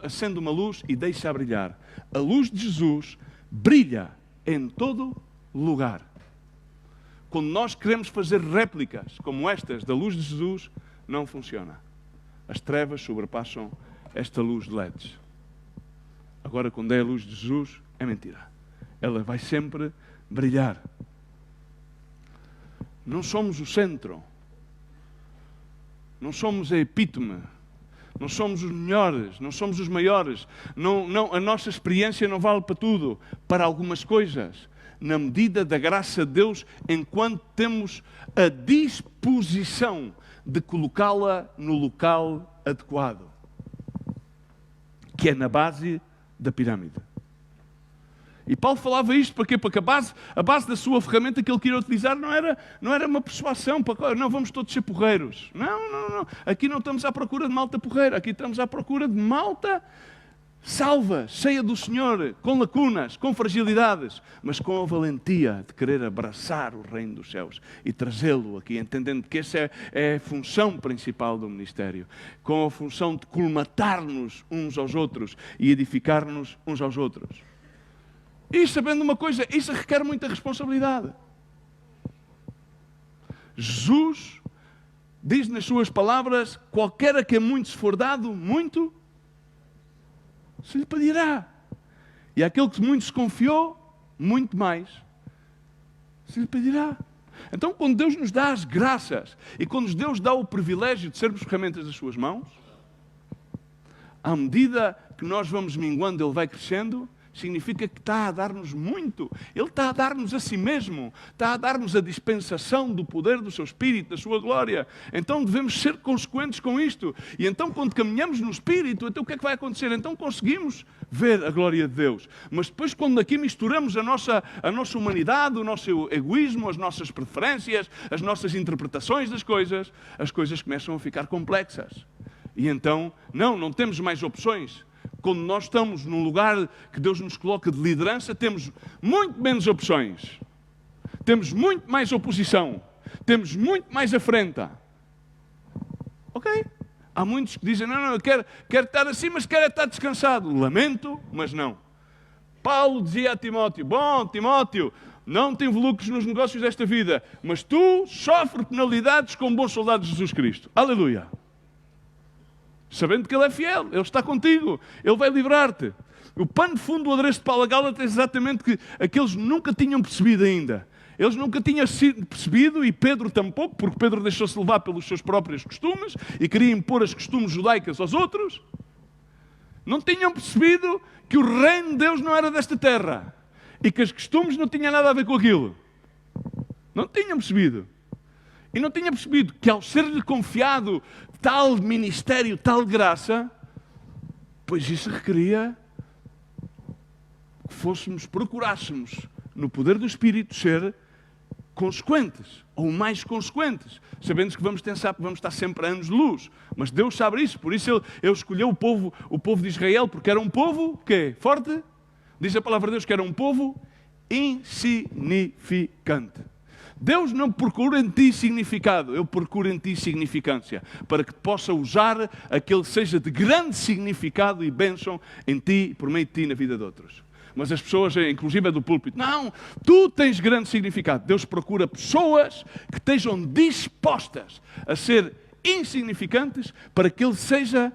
acende uma luz e deixa brilhar. A luz de Jesus brilha em todo lugar. Quando nós queremos fazer réplicas como estas da luz de Jesus, não funciona. As trevas sobrepassam esta luz de LEDs. Agora, quando é a luz de Jesus, é mentira. Ela vai sempre brilhar. Não somos o centro. Não somos a epítome. Não somos os melhores. Não somos os maiores. A nossa experiência não vale para tudo. Para algumas coisas. Na medida da graça de Deus, enquanto temos a disposição de colocá-la no local adequado. Que é na base da pirâmide. E Paulo falava isto para quê? Porque a base da sua ferramenta que ele queria utilizar não era uma persuasão, não vamos todos ser porreiros. Não. Aqui não estamos à procura de malta porreira, aqui estamos à procura de malta salva, cheia do Senhor, com lacunas, com fragilidades, mas com a valentia de querer abraçar o reino dos céus e trazê-lo aqui, entendendo que essa é a função principal do ministério, com a função de colmatar-nos uns aos outros e edificar-nos uns aos outros. E sabendo uma coisa, isso requer muita responsabilidade. Jesus diz nas suas palavras, qualquer a quem muito se for dado, muito se lhe pedirá. E aquele que muito se confiou, muito mais se lhe pedirá. Então, quando Deus nos dá as graças e quando Deus dá o privilégio de sermos ferramentas das suas mãos, à medida que nós vamos minguando, Ele vai crescendo, significa que está a dar-nos muito. Ele está a dar-nos a si mesmo. Está a dar-nos a dispensação do poder do seu Espírito, da sua glória. Então devemos ser consequentes com isto. E então quando caminhamos no Espírito, então o que é que vai acontecer? Então conseguimos ver a glória de Deus. Mas depois quando aqui misturamos a nossa humanidade, o nosso egoísmo, as nossas preferências, as nossas interpretações das coisas, as coisas começam a ficar complexas. E então, não temos mais opções. Quando nós estamos num lugar que Deus nos coloca de liderança, temos muito menos opções. Temos muito mais oposição. Temos muito mais afrenta. Ok? Há muitos que dizem, não, eu quero estar assim, mas quero estar descansado. Lamento, mas não. Paulo dizia a Timóteo, bom, Timóteo, não te involucres nos negócios desta vida, mas tu sofre penalidades como bom soldado de Jesus Cristo. Aleluia. Sabendo que Ele é fiel, Ele está contigo, Ele vai livrar-te. O pano de fundo do adereço de Paulo a Gálatas é exatamente que aqueles nunca tinham percebido ainda. Eles nunca tinham percebido, e Pedro tampouco, porque Pedro deixou-se levar pelos seus próprios costumes e queria impor as costumes judaicas aos outros. Não tinham percebido que o reino de Deus não era desta terra e que as costumes não tinham nada a ver com aquilo. Não tinham percebido. E não tinham percebido que ao ser-lhe confiado tal ministério, tal graça, pois isso requeria que procurássemos no poder do Espírito ser consequentes, ou mais consequentes, sabendo que vamos estar sempre a anos de luz, mas Deus sabe isso, por isso Ele escolheu o povo de Israel, porque era um povo, quê? Forte? Diz a palavra de Deus que era um povo insignificante. Deus não procura em ti significado, Ele procura em ti significância, para que possa usar aquele que seja de grande significado e bênção em ti, por meio de ti, na vida de outros. Mas as pessoas, inclusive do púlpito, não, tu tens grande significado. Deus procura pessoas que estejam dispostas a ser insignificantes para que Ele seja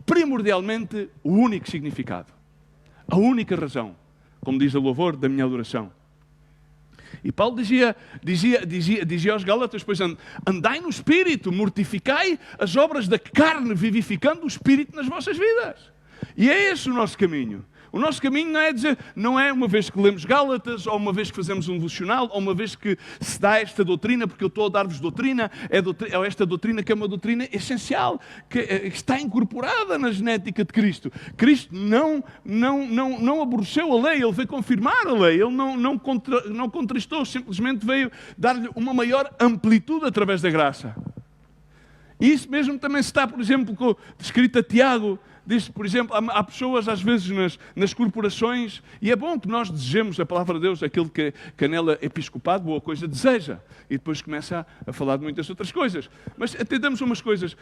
primordialmente o único significado, a única razão, como diz o louvor da minha adoração. E Paulo dizia aos Gálatas, pois andai no Espírito, mortificai as obras da carne, vivificando o Espírito nas vossas vidas. E é esse o nosso caminho. O nosso caminho não é uma vez que lemos Gálatas, ou uma vez que fazemos um devocional, ou uma vez que se dá esta doutrina, porque eu estou a dar-vos doutrina, é esta doutrina que é uma doutrina essencial, que está incorporada na genética de Cristo. Cristo não aborreceu a lei, Ele veio confirmar a lei, Ele não contristou, simplesmente veio dar-lhe uma maior amplitude através da graça. E isso mesmo também se está, por exemplo, descrito a Tiago. Diz, por exemplo, há pessoas às vezes nas corporações, e é bom que nós desejemos a palavra de Deus, aquilo que a Canela Episcopado, boa coisa, deseja. E depois começa a falar de muitas outras coisas. Mas atendamos umas coisas.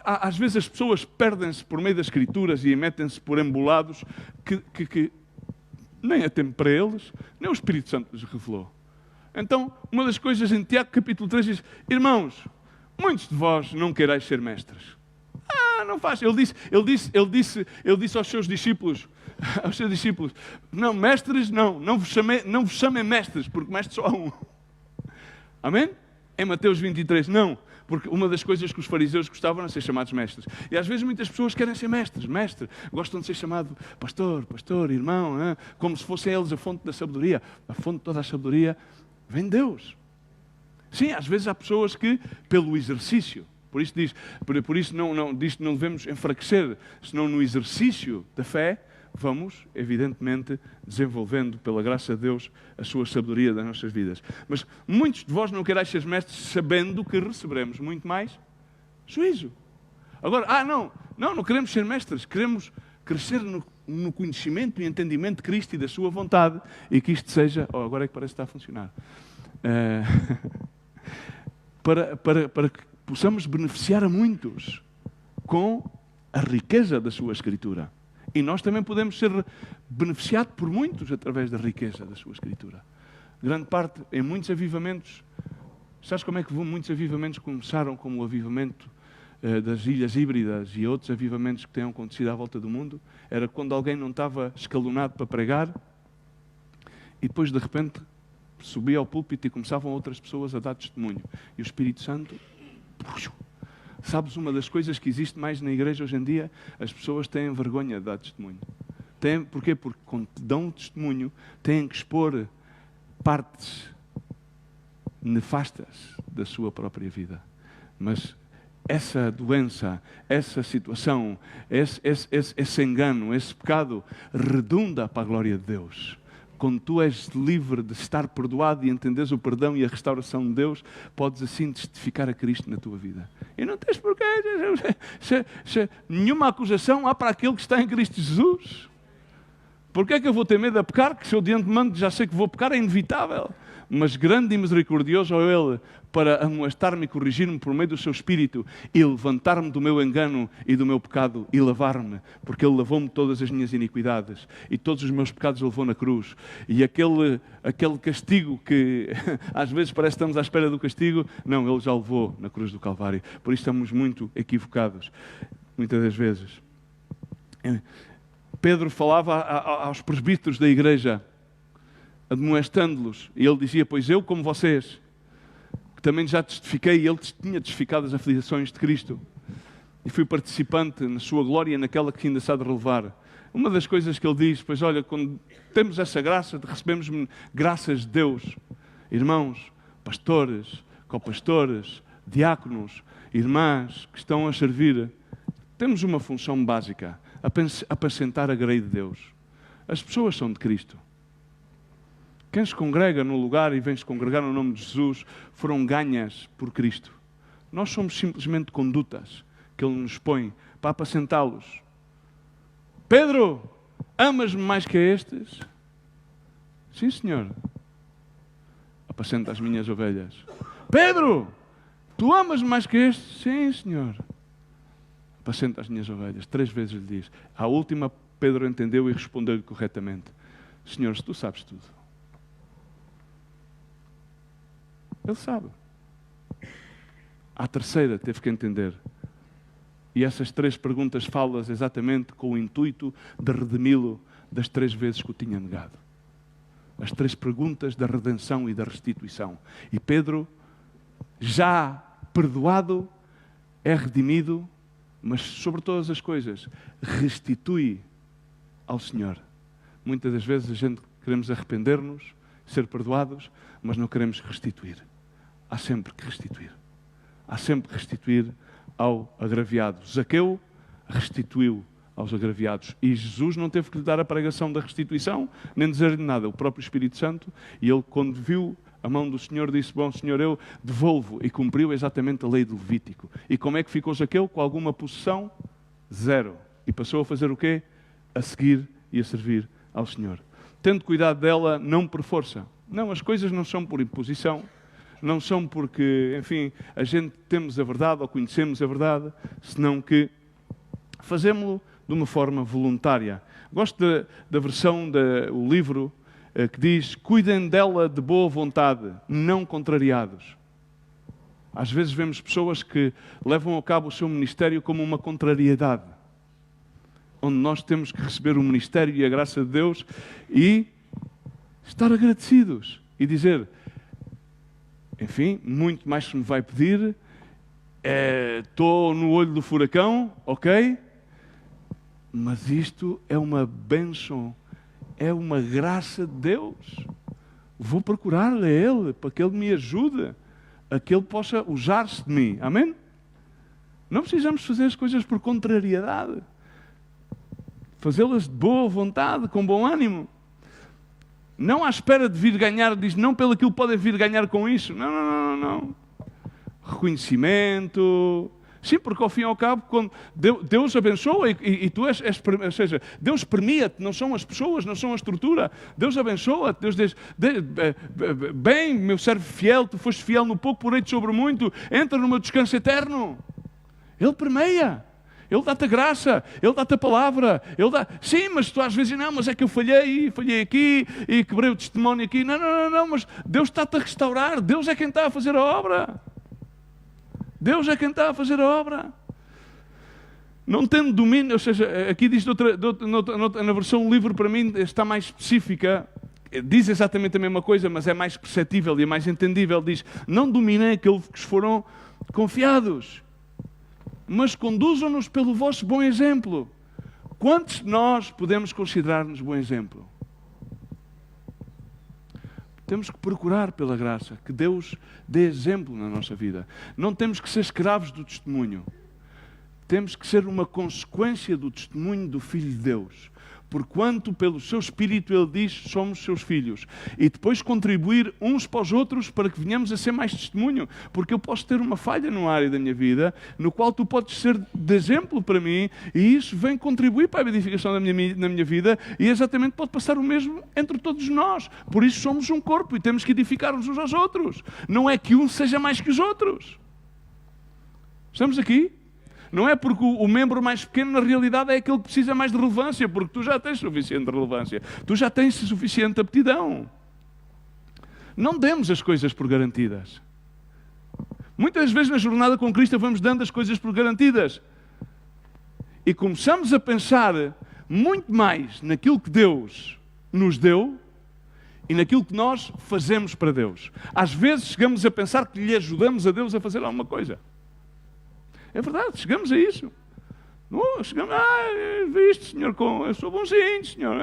Às vezes as pessoas perdem-se por meio das Escrituras e metem-se por embolados que nem é tempo para eles, nem o Espírito Santo lhes revelou. Então, uma das coisas em Tiago capítulo 3 diz: irmãos, muitos de vós não querais ser mestres. Não faz. Ele disse aos seus discípulos, não, mestres não vos chamem mestres, porque mestre só há um. Amém? Em Mateus 23, não. Porque uma das coisas que os fariseus gostavam era ser chamados mestres. E às vezes muitas pessoas querem ser mestre, gostam de ser chamado pastor, irmão, como se fossem eles a fonte da sabedoria. A fonte de toda a sabedoria vem de Deus. Sim, às vezes há pessoas que, pelo exercício, por isso não devemos enfraquecer, senão no exercício da fé, vamos, evidentemente, desenvolvendo, pela graça de Deus, a sua sabedoria das nossas vidas. Mas muitos de vós não querais ser mestres, sabendo que receberemos muito mais juízo. Agora, não queremos ser mestres, queremos crescer no conhecimento e entendimento de Cristo e da sua vontade, e que isto seja, agora é que parece que está a funcionar, para que possamos beneficiar a muitos com a riqueza da sua Escritura. E nós também podemos ser beneficiados por muitos através da riqueza da sua Escritura. Grande parte, em muitos avivamentos, sabes como é que muitos avivamentos começaram, como o avivamento das Ilhas Híbridas e outros avivamentos que têm acontecido à volta do mundo? Era quando alguém não estava escalonado para pregar e depois, de repente, subia ao púlpito e começavam outras pessoas a dar testemunho. E o Espírito Santo... Sabes, uma das coisas que existe mais na igreja hoje em dia, as pessoas têm vergonha de dar testemunho. Porquê? Porque quando dão testemunho, têm que expor partes nefastas da sua própria vida. Mas essa doença, essa situação, esse engano, esse pecado, redunda para a glória de Deus. Quando tu és livre de estar perdoado e entendes o perdão e a restauração de Deus, podes assim testificar a Cristo na tua vida. E não tens porquê. Nenhuma acusação há para aquele que está em Cristo Jesus. Porquê é que eu vou ter medo a pecar? Que se eu de antemão já sei que vou pecar, é inevitável. Mas grande e misericordioso é Ele para amoestar-me e corrigir-me por meio do seu Espírito e levantar-me do meu engano e do meu pecado e lavar-me, porque Ele lavou-me todas as minhas iniquidades e todos os meus pecados levou na cruz. E aquele castigo que às vezes parece que estamos à espera do castigo, não, Ele já levou na cruz do Calvário. Por isso estamos muito equivocados, muitas das vezes. Pedro falava aos presbíteros da igreja, admoestando-los, e ele dizia: pois eu, como vocês, que também já testifiquei, e ele tinha testificado as aflições de Cristo, e fui participante na sua glória, naquela que ainda se há de relevar. Uma das coisas que ele diz: pois olha, quando temos essa graça, recebemos graças de Deus, irmãos, pastores, copastores, diáconos, irmãs que estão a servir, temos uma função básica: apacentar a grei de Deus. As pessoas são de Cristo. Quem se congrega no lugar e vem se congregar no nome de Jesus foram ganhas por Cristo. Nós somos simplesmente condutas que Ele nos põe para apacentá-los. Pedro, amas-me mais que estes? Sim, Senhor. Apacenta as minhas ovelhas. Pedro, tu amas-me mais que estes? Sim, Senhor. Apacenta as minhas ovelhas. 3 vezes lhe diz. À última, Pedro entendeu e respondeu-lhe corretamente: Senhor, se tu sabes tudo. Ele sabe. À terceira teve que entender. E essas 3 perguntas fala-as exatamente com o intuito de redimi-lo das 3 vezes que o tinha negado. As 3 perguntas da redenção e da restituição. E Pedro, já perdoado, é redimido, mas sobre todas as coisas, restitui ao Senhor. Muitas das vezes a gente queremos arrepender-nos, ser perdoados, mas não queremos restituir. Há sempre que restituir. Há sempre que restituir ao agraviado. Zaqueu restituiu aos agraviados. E Jesus não teve que lhe dar a pregação da restituição, nem dizer-lhe nada. O próprio Espírito Santo, e ele, quando viu a mão do Senhor, disse: bom, Senhor, eu devolvo. E cumpriu exatamente a lei do Levítico. E como é que ficou Zaqueu? Com alguma possessão? 0. E passou a fazer o quê? A seguir e a servir ao Senhor. Tendo cuidado dela, não por força. Não, as coisas não são por imposição. Não são porque, enfim, a gente temos a verdade ou conhecemos a verdade, senão que fazemos-lo de uma forma voluntária. Gosto da versão do livro que diz: cuidem dela de boa vontade, não contrariados. Às vezes vemos pessoas que levam a cabo o seu ministério como uma contrariedade, onde nós temos que receber o ministério e a graça de Deus e estar agradecidos e dizer: enfim, muito mais se me vai pedir, estou no olho do furacão, ok? Mas isto é uma bênção, é uma graça de Deus. Vou procurar a Ele para que Ele me ajude, a que Ele possa usar-se de mim. Amém? Não precisamos fazer as coisas por contrariedade. Fazê-las de boa vontade, com bom ânimo. Não à espera de vir ganhar, diz, não pelo que podem vir ganhar com isso. Não. Reconhecimento. Sim, porque ao fim e ao cabo, quando Deus abençoa e tu és, ou seja, Deus premia-te, não são as pessoas, não são a estrutura. Deus abençoa-te, Deus diz: bem, meu servo fiel, tu foste fiel no pouco, porei-te sobre muito, entra no meu descanso eterno. Ele premia. Ele dá-te a graça, Ele dá-te a palavra, Ele dá... Sim, mas tu às vezes não, mas é que eu falhei aqui e quebrei o testemunho aqui. Não, mas Deus está-te a restaurar, Deus é quem está a fazer a obra. Deus é quem está a fazer a obra. Não tendo domínio, ou seja, aqui diz na versão livre, para mim está mais específica, diz exatamente a mesma coisa, mas é mais perceptível e é mais entendível. Diz: não dominem aqueles que foram confiados, mas conduzam-nos pelo vosso bom exemplo. Quantos de nós podemos considerar-nos bom exemplo? Temos que procurar pela graça, que Deus dê exemplo na nossa vida. Não temos que ser escravos do testemunho. Temos que ser uma consequência do testemunho do Filho de Deus. Porquanto pelo seu Espírito Ele diz: somos seus filhos. E depois contribuir uns para os outros para que venhamos a ser mais testemunho. Porque eu posso ter uma falha numa área da minha vida, no qual tu podes ser de exemplo para mim, e isso vem contribuir para a edificação na minha vida, e exatamente pode passar o mesmo entre todos nós. Por isso somos um corpo e temos que edificar-nos uns aos outros. Não é que um seja mais que os outros. Estamos aqui? Não é porque o membro mais pequeno, na realidade, é aquele que precisa mais de relevância, porque tu já tens suficiente relevância. Tu já tens suficiente aptidão. Não demos as coisas por garantidas. Muitas vezes na jornada com Cristo vamos dando as coisas por garantidas. E começamos a pensar muito mais naquilo que Deus nos deu e naquilo que nós fazemos para Deus. Às vezes chegamos a pensar que lhe ajudamos a Deus a fazer alguma coisa. É verdade, chegamos a isso. Chegamos, viste, senhor, eu sou bonzinho, senhor.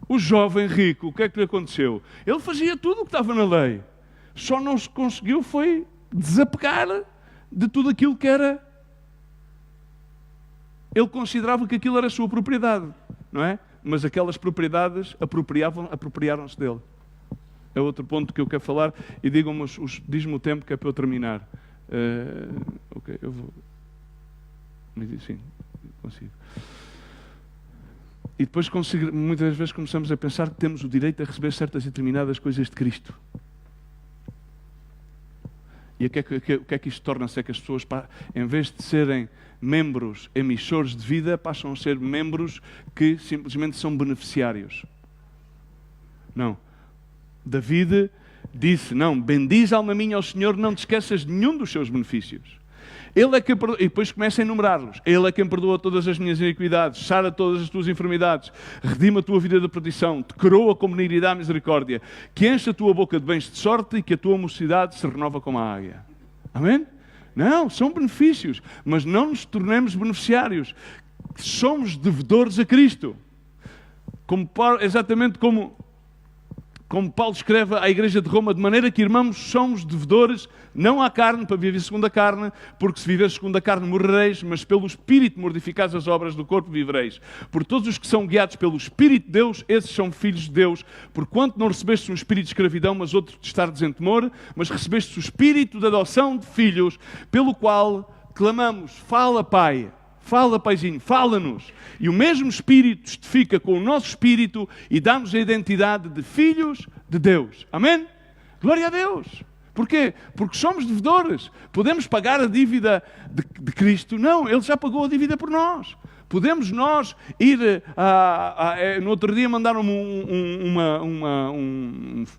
O jovem rico, o que é que lhe aconteceu? Ele fazia tudo o que estava na lei. Só não se conseguiu foi desapegar de tudo aquilo que era... Ele considerava que aquilo era a sua propriedade, não é? Mas aquelas propriedades apropriaram-se dele. É outro ponto que eu quero falar, e diz-me o tempo que é para eu terminar. Ok, eu vou... Sim, consigo. E depois muitas vezes começamos a pensar que temos o direito a receber certas e determinadas coisas de Cristo. E o que é que isto torna-se? É que as pessoas, em vez de serem membros emissores de vida, passam a ser membros que simplesmente são beneficiários. Não. David disse: não, bendiz alma minha ao Senhor, não te esqueças de nenhum dos seus benefícios. Ele é quem perdoa, e depois começa a enumerá-los. Ele é quem perdoa todas as minhas iniquidades, sara todas as tuas enfermidades, redima a tua vida da perdição, te coroa com benignidade e misericórdia, que enche a tua boca de bens de sorte e que a tua mocidade se renova como a águia. Amém? Não, são benefícios, mas não nos tornemos beneficiários. Somos devedores a Cristo. Exatamente como Paulo escreve à igreja de Roma, de maneira que, irmãos, somos devedores, não à carne, para viver segundo a carne, porque se viver segundo a carne morrereis, mas pelo Espírito mortificados as obras do corpo vivereis. Por todos os que são guiados pelo Espírito de Deus, esses são filhos de Deus. Porquanto não recebeste um espírito de escravidão, mas outro de estar em temor, mas recebeste o Espírito de adoção de filhos, pelo qual clamamos: fala, Pai. Fala, Paizinho, fala-nos. E o mesmo Espírito testifica com o nosso Espírito e dá-nos a identidade de filhos de Deus. Amém? Glória a Deus. Porquê? Porque somos devedores. Podemos pagar a dívida de Cristo? Não, Ele já pagou a dívida por nós. Podemos nós ir... no outro dia mandaram-me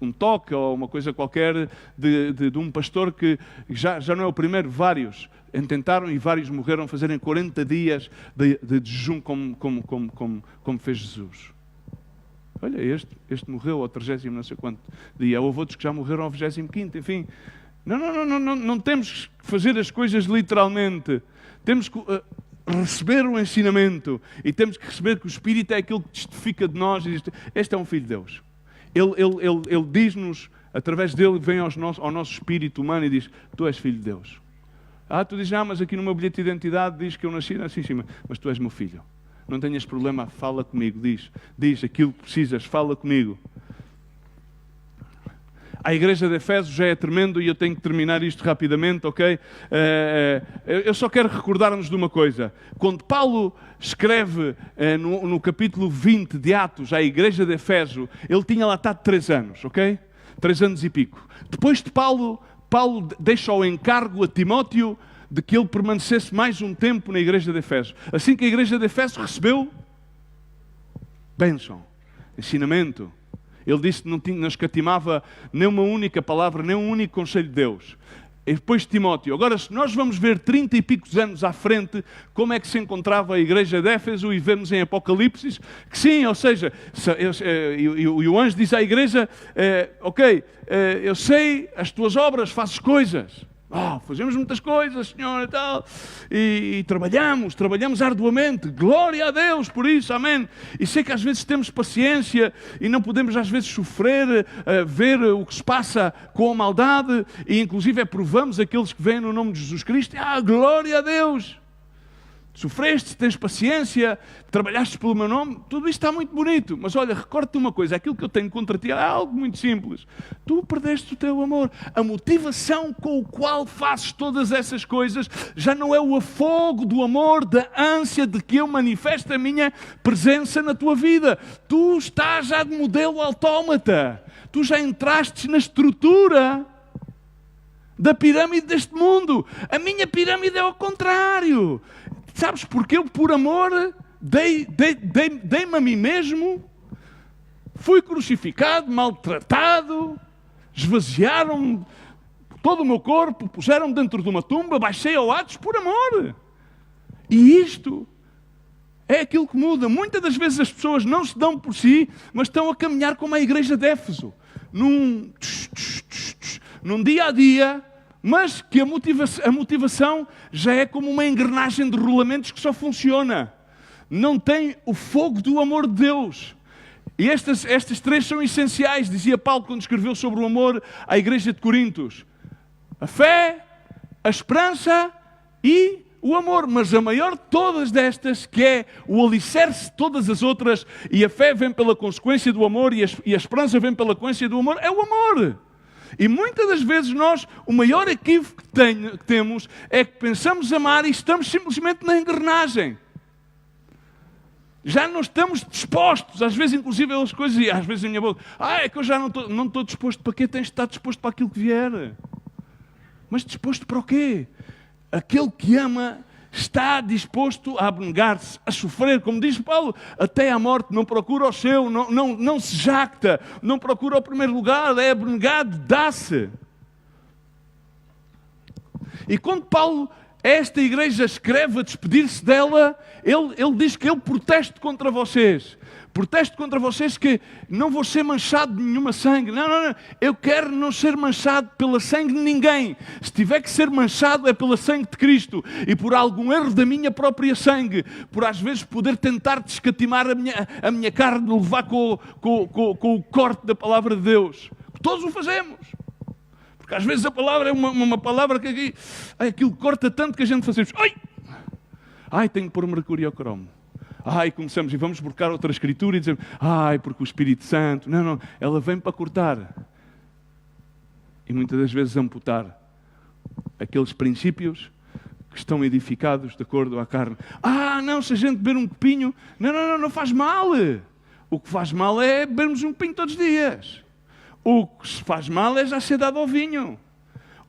um toque ou uma coisa qualquer de um pastor que já não é o primeiro, vários tentaram e vários morreram fazerem 40 dias de jejum como fez Jesus. Olha, este morreu ao 30º não sei quanto dia. Houve outros que já morreram ao 25º, enfim. Não temos que fazer as coisas literalmente. Temos que receber o ensinamento e temos que receber que o Espírito é aquilo que testifica de nós e diz, este é um filho de Deus. Ele diz-nos, através dele vem ao nosso espírito humano e diz, tu és filho de Deus. Tu dizes, mas aqui no meu bilhete de identidade diz que eu nasci assim em cima, mas tu és meu filho. Não tenhas problema, fala comigo, diz aquilo que precisas, fala comigo. A igreja de Efésios já é tremendo e eu tenho que terminar isto rapidamente, ok? Eu só quero recordar-nos de uma coisa. Quando Paulo escreve no capítulo 20 de Atos à igreja de Efésio, ele tinha lá estado 3 anos, ok? 3 anos e pico. Depois de Paulo deixa o encargo a Timóteo de que ele permanecesse mais um tempo na igreja de Efésio. Assim que a igreja de Efésio recebeu bênção, ensinamento. Ele disse que não escatimava nem uma única palavra, nem um único conselho de Deus. E depois Timóteo. Agora, se nós vamos ver 30 e picos anos à frente, como é que se encontrava a igreja de Éfeso, e vemos em Apocalipse que sim, ou seja, e o anjo diz à igreja, eu sei as tuas obras, fazes coisas. Fazemos muitas coisas, Senhor, e tal, e trabalhamos arduamente, glória a Deus por isso, amém. E sei que às vezes temos paciência e não podemos às vezes sofrer, ver o que se passa com a maldade, e inclusive aprovamos aqueles que vêm no nome de Jesus Cristo, glória a Deus. Sofreste, tens paciência, trabalhaste pelo meu nome, tudo isto está muito bonito. Mas olha, recorda-te uma coisa, aquilo que eu tenho contra ti é algo muito simples. Tu perdeste o teu amor. A motivação com o qual fazes todas essas coisas já não é o afogo do amor, da ânsia de que eu manifeste a minha presença na tua vida. Tu estás já de modelo autómata. Tu já entraste na estrutura da pirâmide deste mundo. A minha pirâmide é ao contrário. Sabes porque eu, por amor, dei-me a mim mesmo, fui crucificado, maltratado, esvaziaram todo o meu corpo, puseram-me dentro de uma tumba, baixei ao Hades por amor. E isto é aquilo que muda. Muitas das vezes as pessoas não se dão por si, mas estão a caminhar como a igreja de Éfeso, num dia a dia, mas que a motivação já é como uma engrenagem de rolamentos que só funciona. Não tem o fogo do amor de Deus. E estas 3 são essenciais, dizia Paulo quando escreveu sobre o amor à igreja de Corintos. A fé, a esperança e o amor. Mas a maior de todas destas, que é o alicerce de todas as outras, e a fé vem pela consequência do amor e a esperança vem pela consequência do amor, é o amor. E muitas das vezes o maior equívoco que temos é que pensamos amar e estamos simplesmente na engrenagem. Já não estamos dispostos, às vezes inclusive as coisas, e às vezes a minha boca, é que eu já não estou disposto. Para quê? Tens de estar disposto para aquilo que vier. Mas disposto para o quê? Aquele que ama está disposto a abnegar-se, a sofrer, como diz Paulo, até à morte. Não procura o seu, não se jacta, não procura o primeiro lugar, é abnegado, dá-se. E quando Paulo, esta igreja, escreve a despedir-se dela, ele diz que ele protesta contra vocês. Protesto contra vocês que não vou ser manchado de nenhuma sangue. Não. Eu quero não ser manchado pela sangue de ninguém. Se tiver que ser manchado é pela sangue de Cristo. E por algum erro da minha própria sangue. Por às vezes poder tentar descatimar a minha carne, levar com o corte da palavra de Deus. Todos o fazemos. Porque às vezes a palavra é uma palavra que aquilo corta tanto que a gente fazemos. Tenho que pôr mercúrio ao cromo. Começamos e vamos buscar outra escritura e dizemos, porque o Espírito Santo... Não, ela vem para cortar. E muitas das vezes amputar aqueles princípios que estão edificados de acordo à carne. Se a gente beber um copinho... Não faz mal. O que faz mal é bebermos um copinho todos os dias. O que se faz mal é já ser dado ao vinho.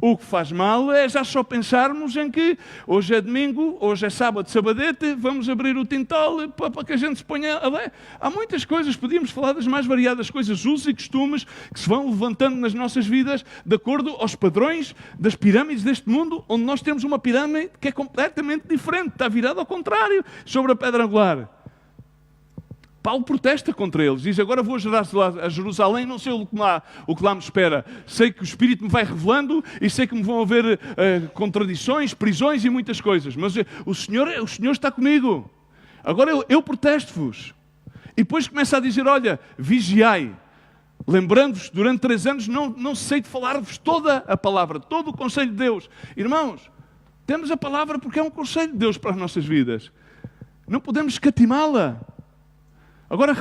O que faz mal é já só pensarmos em que hoje é domingo, hoje é sábado, sabadete, vamos abrir o Tintol para que a gente se ponha a ler. Há muitas coisas, podíamos falar das mais variadas coisas, usos e costumes que se vão levantando nas nossas vidas de acordo aos padrões das pirâmides deste mundo, onde nós temos uma pirâmide que é completamente diferente, está virada ao contrário, sobre a pedra angular. Paulo protesta contra eles, diz, agora vou a Jerusalém, não sei o que lá me espera. Sei que o Espírito me vai revelando e sei que me vão haver contradições, prisões e muitas coisas. Mas o Senhor está comigo. Agora eu protesto-vos. E depois começa a dizer, olha, vigiai. Lembrando-vos, durante 3 anos não cessei de falar-vos toda a palavra, todo o conselho de Deus. Irmãos, temos a palavra porque é um conselho de Deus para as nossas vidas. Não podemos escatimá-la. Agora,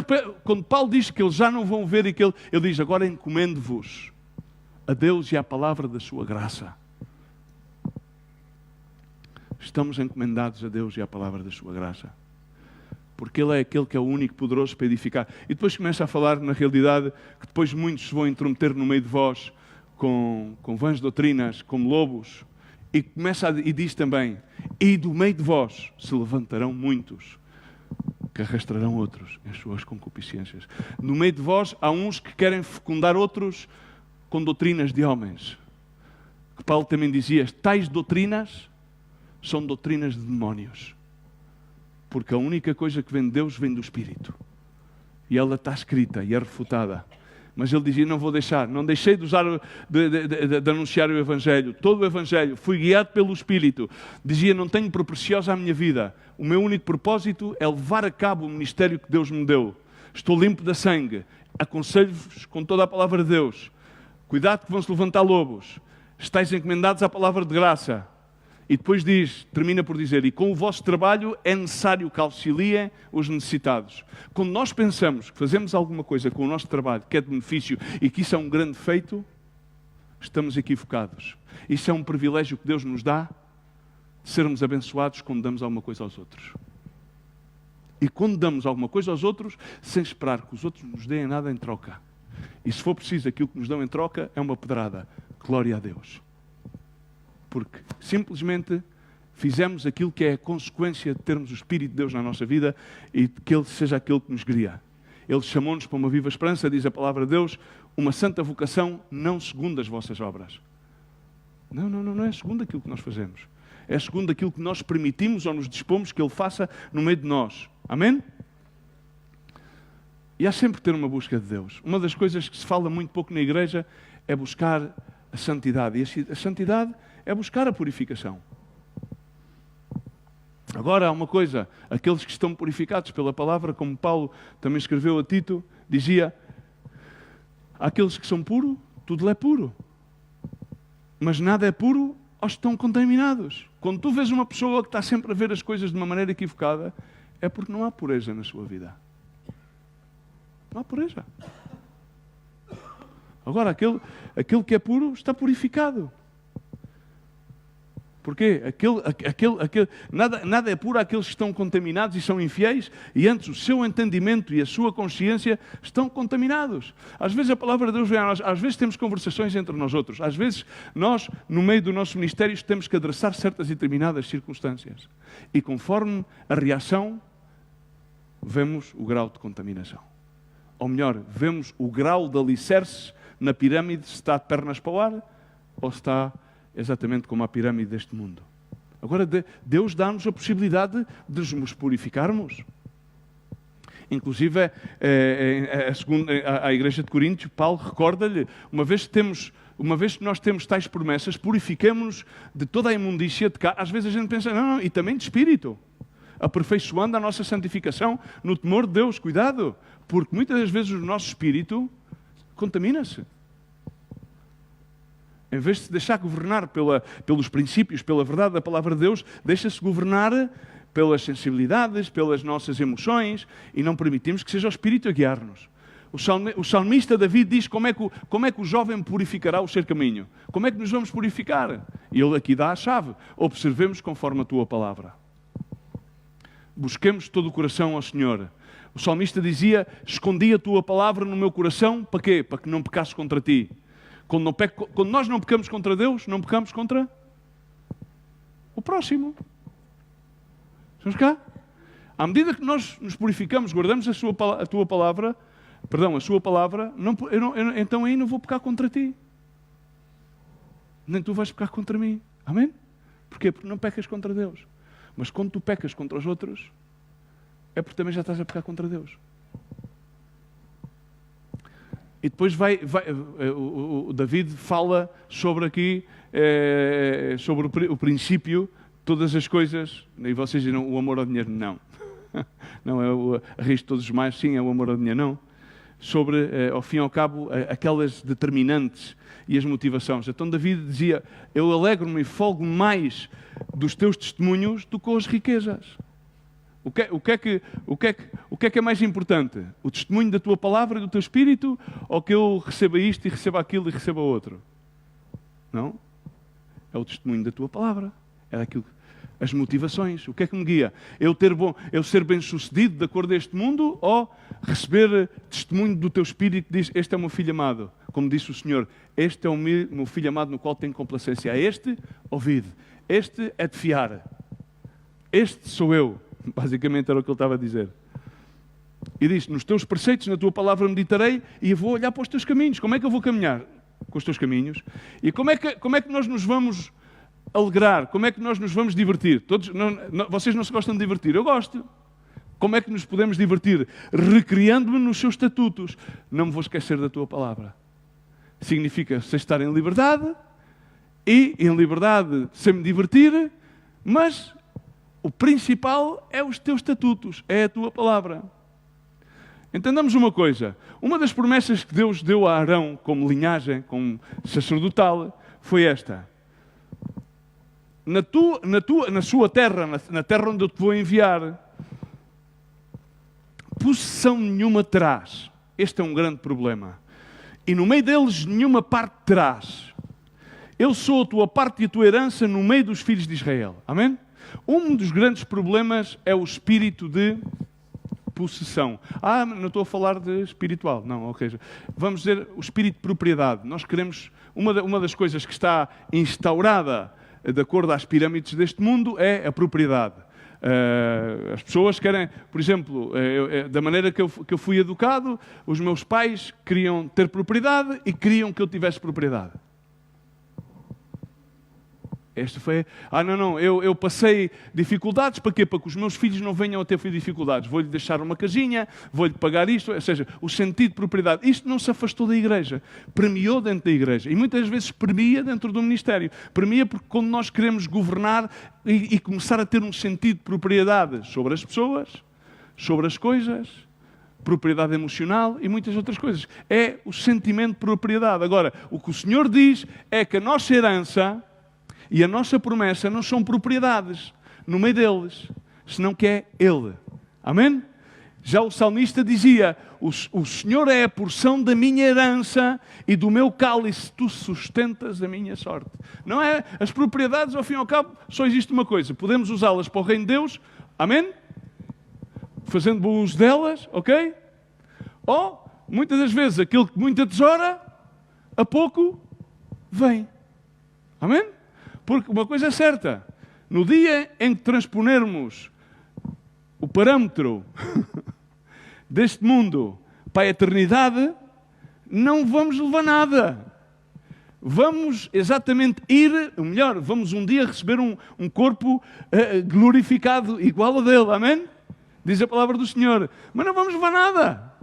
quando Paulo diz que eles já não vão ver e que ele diz, agora encomendo-vos a Deus e à palavra da sua graça. Estamos encomendados a Deus e à palavra da sua graça. Porque Ele é aquele que é o único poderoso para edificar. E depois começa a falar, na realidade, que depois muitos se vão intrometer no meio de vós com vãs doutrinas, como lobos. E diz também, e do meio de vós se levantarão muitos que arrastarão outros em suas concupiscências. No meio de vós há uns que querem fecundar outros com doutrinas de homens. Que Paulo também dizia, tais doutrinas são doutrinas de demónios. Porque a única coisa que vem de Deus vem do Espírito. E ela está escrita e é refutada. Mas ele dizia, não deixei de usar, de anunciar o Evangelho. Todo o Evangelho, fui guiado pelo Espírito. Dizia, não tenho por preciosa a minha vida. O meu único propósito é levar a cabo o ministério que Deus me deu. Estou limpo de sangue. Aconselho-vos com toda a palavra de Deus. Cuidado que vão-se levantar lobos. Estais encomendados à palavra de graça. E depois termina por dizer, e com o vosso trabalho é necessário que auxiliem os necessitados. Quando nós pensamos que fazemos alguma coisa com o nosso trabalho, que é de benefício e que isso é um grande feito, estamos equivocados. Isso é um privilégio que Deus nos dá, de sermos abençoados quando damos alguma coisa aos outros. E quando damos alguma coisa aos outros, sem esperar que os outros nos deem nada em troca. E se for preciso, aquilo que nos dão em troca é uma pedrada. Glória a Deus. Porque simplesmente fizemos aquilo que é a consequência de termos o Espírito de Deus na nossa vida e que Ele seja aquele que nos guia. Ele chamou-nos para uma viva esperança, diz a palavra de Deus, uma santa vocação, não segundo as vossas obras. Não é segundo aquilo que nós fazemos. É segundo aquilo que nós permitimos ou nos dispomos que Ele faça no meio de nós. Amém? E há sempre que ter uma busca de Deus. Uma das coisas que se fala muito pouco na igreja é buscar a santidade. E a santidade é buscar a purificação. Agora há uma coisa, aqueles que estão purificados pela palavra, como Paulo também escreveu a Tito, dizia, aqueles que são puros, tudo é puro. Mas nada é puro aos que estão contaminados. Quando tu vês uma pessoa que está sempre a ver as coisas de uma maneira equivocada, é porque não há pureza na sua vida. Não há pureza. Agora, aquele que é puro está purificado. Porquê? Nada é puro àqueles que estão contaminados e são infiéis, e antes o seu entendimento e a sua consciência estão contaminados. Às vezes a palavra de Deus vem a nós, às vezes temos conversações entre nós outros, às vezes nós, no meio do nosso ministério, temos que adressar certas e determinadas circunstâncias. E conforme a reação, vemos o grau de contaminação. Ou melhor, vemos o grau de alicerce na pirâmide, se está de pernas para o ar, ou se está exatamente como a pirâmide deste mundo. Agora, Deus dá-nos a possibilidade de nos purificarmos. Inclusive, a Igreja de Coríntios, Paulo recorda-lhe, uma vez que nós temos tais promessas, purifiquemos-nos de toda a imundícia de cá. Às vezes a gente pensa, não, e também de espírito. Aperfeiçoando a nossa santificação no temor de Deus. Cuidado, porque muitas das vezes o nosso espírito contamina-se. Em vez de se deixar governar pelos princípios, pela verdade da palavra de Deus, deixa-se governar pelas sensibilidades, pelas nossas emoções, e não permitimos que seja o Espírito a guiar-nos. O salmista David diz como é que o jovem purificará o seu caminho. Como é que nos vamos purificar? E ele aqui dá a chave. Observemos conforme a tua palavra. Busquemos todo o coração ao Senhor. O salmista dizia, escondi a tua palavra no meu coração, para quê? Para que não pecasse contra ti. Quando nós não pecamos contra Deus, não pecamos contra o próximo. Estamos cá? À medida que nós nos purificamos, guardamos a sua palavra, então aí não vou pecar contra ti. Nem tu vais pecar contra mim. Amém? Porquê? Porque não pecas contra Deus. Mas quando tu pecas contra os outros, é porque também já estás a pecar contra Deus. E depois o David fala sobre aqui, sobre o princípio, todas as coisas, e vocês dirão, o amor ao dinheiro, não. Não é a raiz de todos os males, sim, é o amor ao dinheiro, não. Sobre, ao fim e ao cabo, aquelas determinantes e as motivações. Então David dizia, eu alegro-me e folgo mais dos teus testemunhos do que com as riquezas. O que é que é mais importante? O testemunho da tua palavra e do teu espírito, ou que eu receba isto e receba aquilo e receba outro? Não. É o testemunho da tua palavra. É aquilo. As motivações. O que é que me guia? Eu ser bem-sucedido de acordo com este mundo, ou receber testemunho do teu espírito que diz, este é o meu filho amado. Como disse o Senhor, este é o meu filho amado no qual tenho complacência. A este, ouvido. Este é de fiar. Este sou eu. Basicamente era o que ele estava a dizer. E diz, nos teus preceitos, na tua palavra meditarei e eu vou olhar para os teus caminhos. Como é que eu vou caminhar? Com os teus caminhos. E como é que nós nos vamos alegrar? Como é que nós nos vamos divertir? Vocês não se gostam de divertir? Eu gosto. Como é que nos podemos divertir? Recriando-me nos seus estatutos. Não me vou esquecer da tua palavra. Significa sem estar em liberdade e em liberdade sem me divertir, mas o principal é os teus estatutos, é a tua palavra. Entendamos uma coisa. Uma das promessas que Deus deu a Arão como linhagem, como sacerdotal, foi esta. Na sua terra, na terra onde eu te vou enviar, possessão nenhuma terás. Este é um grande problema. E no meio deles nenhuma parte terás. Eu sou a tua parte e a tua herança no meio dos filhos de Israel. Amém? Um dos grandes problemas é o espírito de possessão. Não estou a falar de espiritual. Não, ok. Vamos dizer o espírito de propriedade. Nós queremos... Uma das coisas que está instaurada de acordo às pirâmides deste mundo é a propriedade. As pessoas querem... Por exemplo, da maneira que eu fui educado, os meus pais queriam ter propriedade e queriam que eu tivesse propriedade. Esta foi... eu passei dificuldades, para quê? Para que os meus filhos não venham a ter dificuldades. Vou-lhe deixar uma casinha, vou-lhe pagar isto, ou seja, o sentido de propriedade. Isto não se afastou da igreja, premiou dentro da igreja. E muitas vezes premia dentro do ministério. Premia porque quando nós queremos governar e começar a ter um sentido de propriedade sobre as pessoas, sobre as coisas, propriedade emocional e muitas outras coisas. É o sentimento de propriedade. Agora, o que o Senhor diz é que a nossa herança... E a nossa promessa não são propriedades no meio deles, senão que é Ele. Amém? Já o salmista dizia, o Senhor é a porção da minha herança e do meu cálice tu sustentas a minha sorte. Não é? As propriedades, ao fim e ao cabo, só existe uma coisa. Podemos usá-las para o reino de Deus, amém? Fazendo bom uso delas, ok? Ou, muitas das vezes, aquilo que muito atesoura, a pouco vem. Amém? Porque uma coisa é certa, no dia em que transponermos o parâmetro deste mundo para a eternidade, não vamos levar nada. Vamos exatamente vamos um dia receber um corpo glorificado, igual a dele, amém? Diz a palavra do Senhor. Mas não vamos levar nada.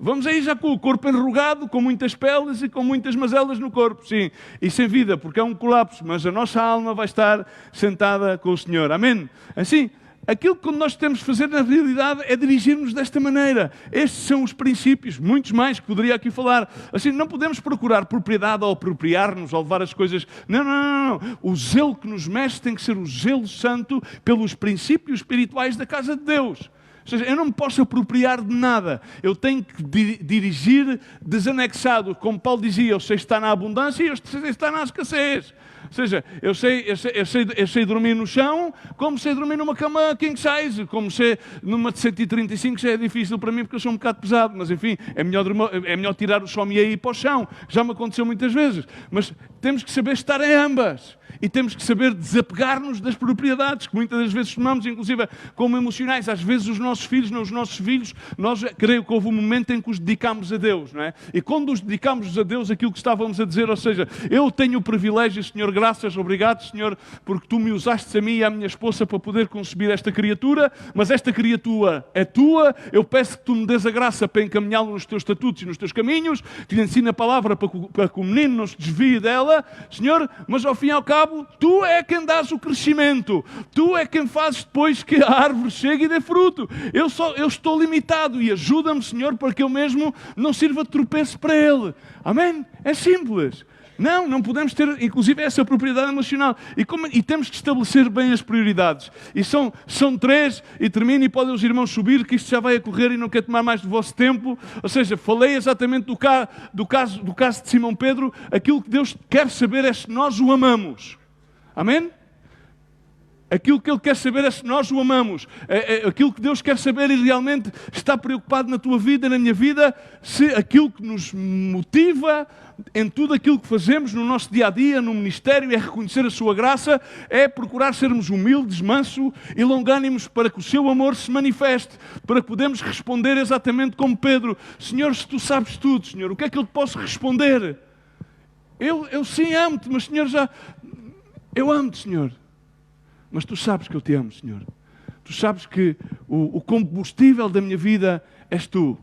Vamos aí já com o corpo enrugado, com muitas peles e com muitas mazelas no corpo, sim. E sem vida, porque é um colapso, mas a nossa alma vai estar sentada com o Senhor. Amém? Assim, aquilo que nós temos de fazer na realidade é dirigir-nos desta maneira. Estes são os princípios, muitos mais que poderia aqui falar. Assim, não podemos procurar propriedade ou apropriar-nos ou levar as coisas... Não. O zelo que nos mexe tem que ser o zelo santo pelos princípios espirituais da casa de Deus. Ou seja, eu não me posso apropriar de nada. Eu tenho que dirigir desanexado. Como Paulo dizia, eu sei estar na abundância e eu sei estar na escassez. Ou seja, eu sei dormir no chão, como sei dormir numa cama king size, como sei numa de 135 já é difícil para mim porque eu sou um bocado pesado, mas enfim, é melhor tirar o somme e ir para o chão. Já me aconteceu muitas vezes, mas temos que saber estar em ambas. E temos que saber desapegar-nos das propriedades que muitas das vezes tomamos, inclusive como emocionais. Às vezes os nossos filhos, nós creio que houve um momento em que os dedicámos a Deus, não é? E quando os dedicámos a Deus, aquilo que estávamos a dizer, ou seja, eu tenho o privilégio, Senhor, graças, obrigado, Senhor, porque Tu me usaste a mim e à minha esposa para poder conceber esta criatura, mas esta criatura é Tua, eu peço que Tu me des a graça para encaminhá-lo nos Teus estatutos e nos Teus caminhos, que lhe ensine a palavra para que o menino não se desvie dela, Senhor, mas ao fim e ao cabo, Tu é quem dás o crescimento. Tu é quem fazes depois que a árvore chegue e dê fruto. Eu estou limitado e ajuda-me, Senhor, para que eu mesmo não sirva de tropeço para ele. Amém? É simples. Não podemos ter, inclusive, essa propriedade emocional. E temos que estabelecer bem as prioridades. E são 3, e termino, e podem os irmãos subir, que isto já vai a correr e não quero tomar mais do vosso tempo. Ou seja, falei exatamente do caso de Simão Pedro. Aquilo que Deus quer saber é se nós o amamos. Amém? Aquilo que Ele quer saber é se nós o amamos. Aquilo que Deus quer saber e realmente está preocupado na tua vida, na minha vida, se aquilo que nos motiva em tudo aquilo que fazemos no nosso dia-a-dia, no ministério, é reconhecer a Sua graça, é procurar sermos humildes, manso e longânimos para que o Seu amor se manifeste, para que podemos responder exatamente como Pedro. Senhor, se Tu sabes tudo, Senhor, o que é que eu te posso responder? Eu sim amo-te, mas Senhor, eu amo-te, Senhor. Mas Tu sabes que eu te amo, Senhor. Tu sabes que o combustível da minha vida és Tu.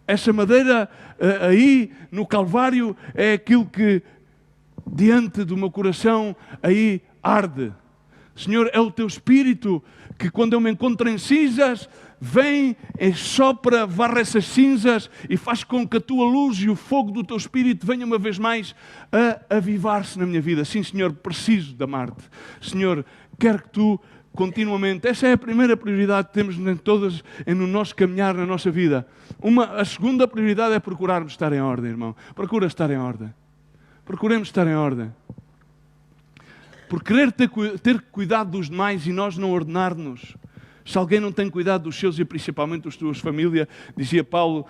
Essa madeira aí no Calvário é aquilo que diante do meu coração aí arde. Senhor, é o Teu Espírito que quando eu me encontro em cinzas vem, sopra, varre essas cinzas e faz com que a Tua luz e o fogo do Teu Espírito venham uma vez mais a avivar-se na minha vida. Sim, Senhor, preciso de amar-te. Senhor, quero que Tu continuamente, essa é a primeira prioridade que temos no nosso caminhar, na nossa vida. A segunda prioridade é procurarmos estar em ordem, irmão. Procura estar em ordem. Procuremos estar em ordem. Por querer ter cuidado dos demais e nós não ordenar-nos. Se alguém não tem cuidado dos seus e principalmente dos suas famílias, dizia Paulo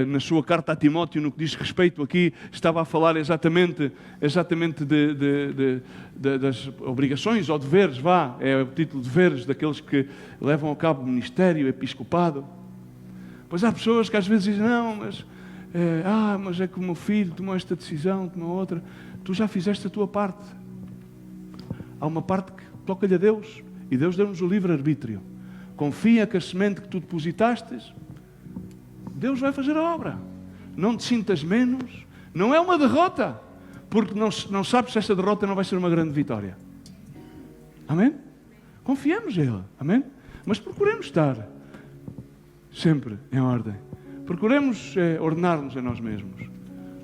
na sua carta a Timóteo, no que diz respeito aqui, estava a falar exatamente das obrigações ou deveres, é o título de deveres daqueles que levam a cabo o ministério, o episcopado. Pois há pessoas que às vezes dizem, não, mas é que o meu filho tomou esta decisão, tomou outra. Tu já fizeste a tua parte. Há uma parte que toca-lhe a Deus e Deus deu-nos o livre-arbítrio. Confia que a semente que tu depositastes, Deus vai fazer a obra. Não te sintas menos. Não é uma derrota, porque não sabes se esta derrota não vai ser uma grande vitória. Amém? Confiamos nele. Amém? Mas procuremos estar sempre em ordem. Procuremos ordenar-nos a nós mesmos,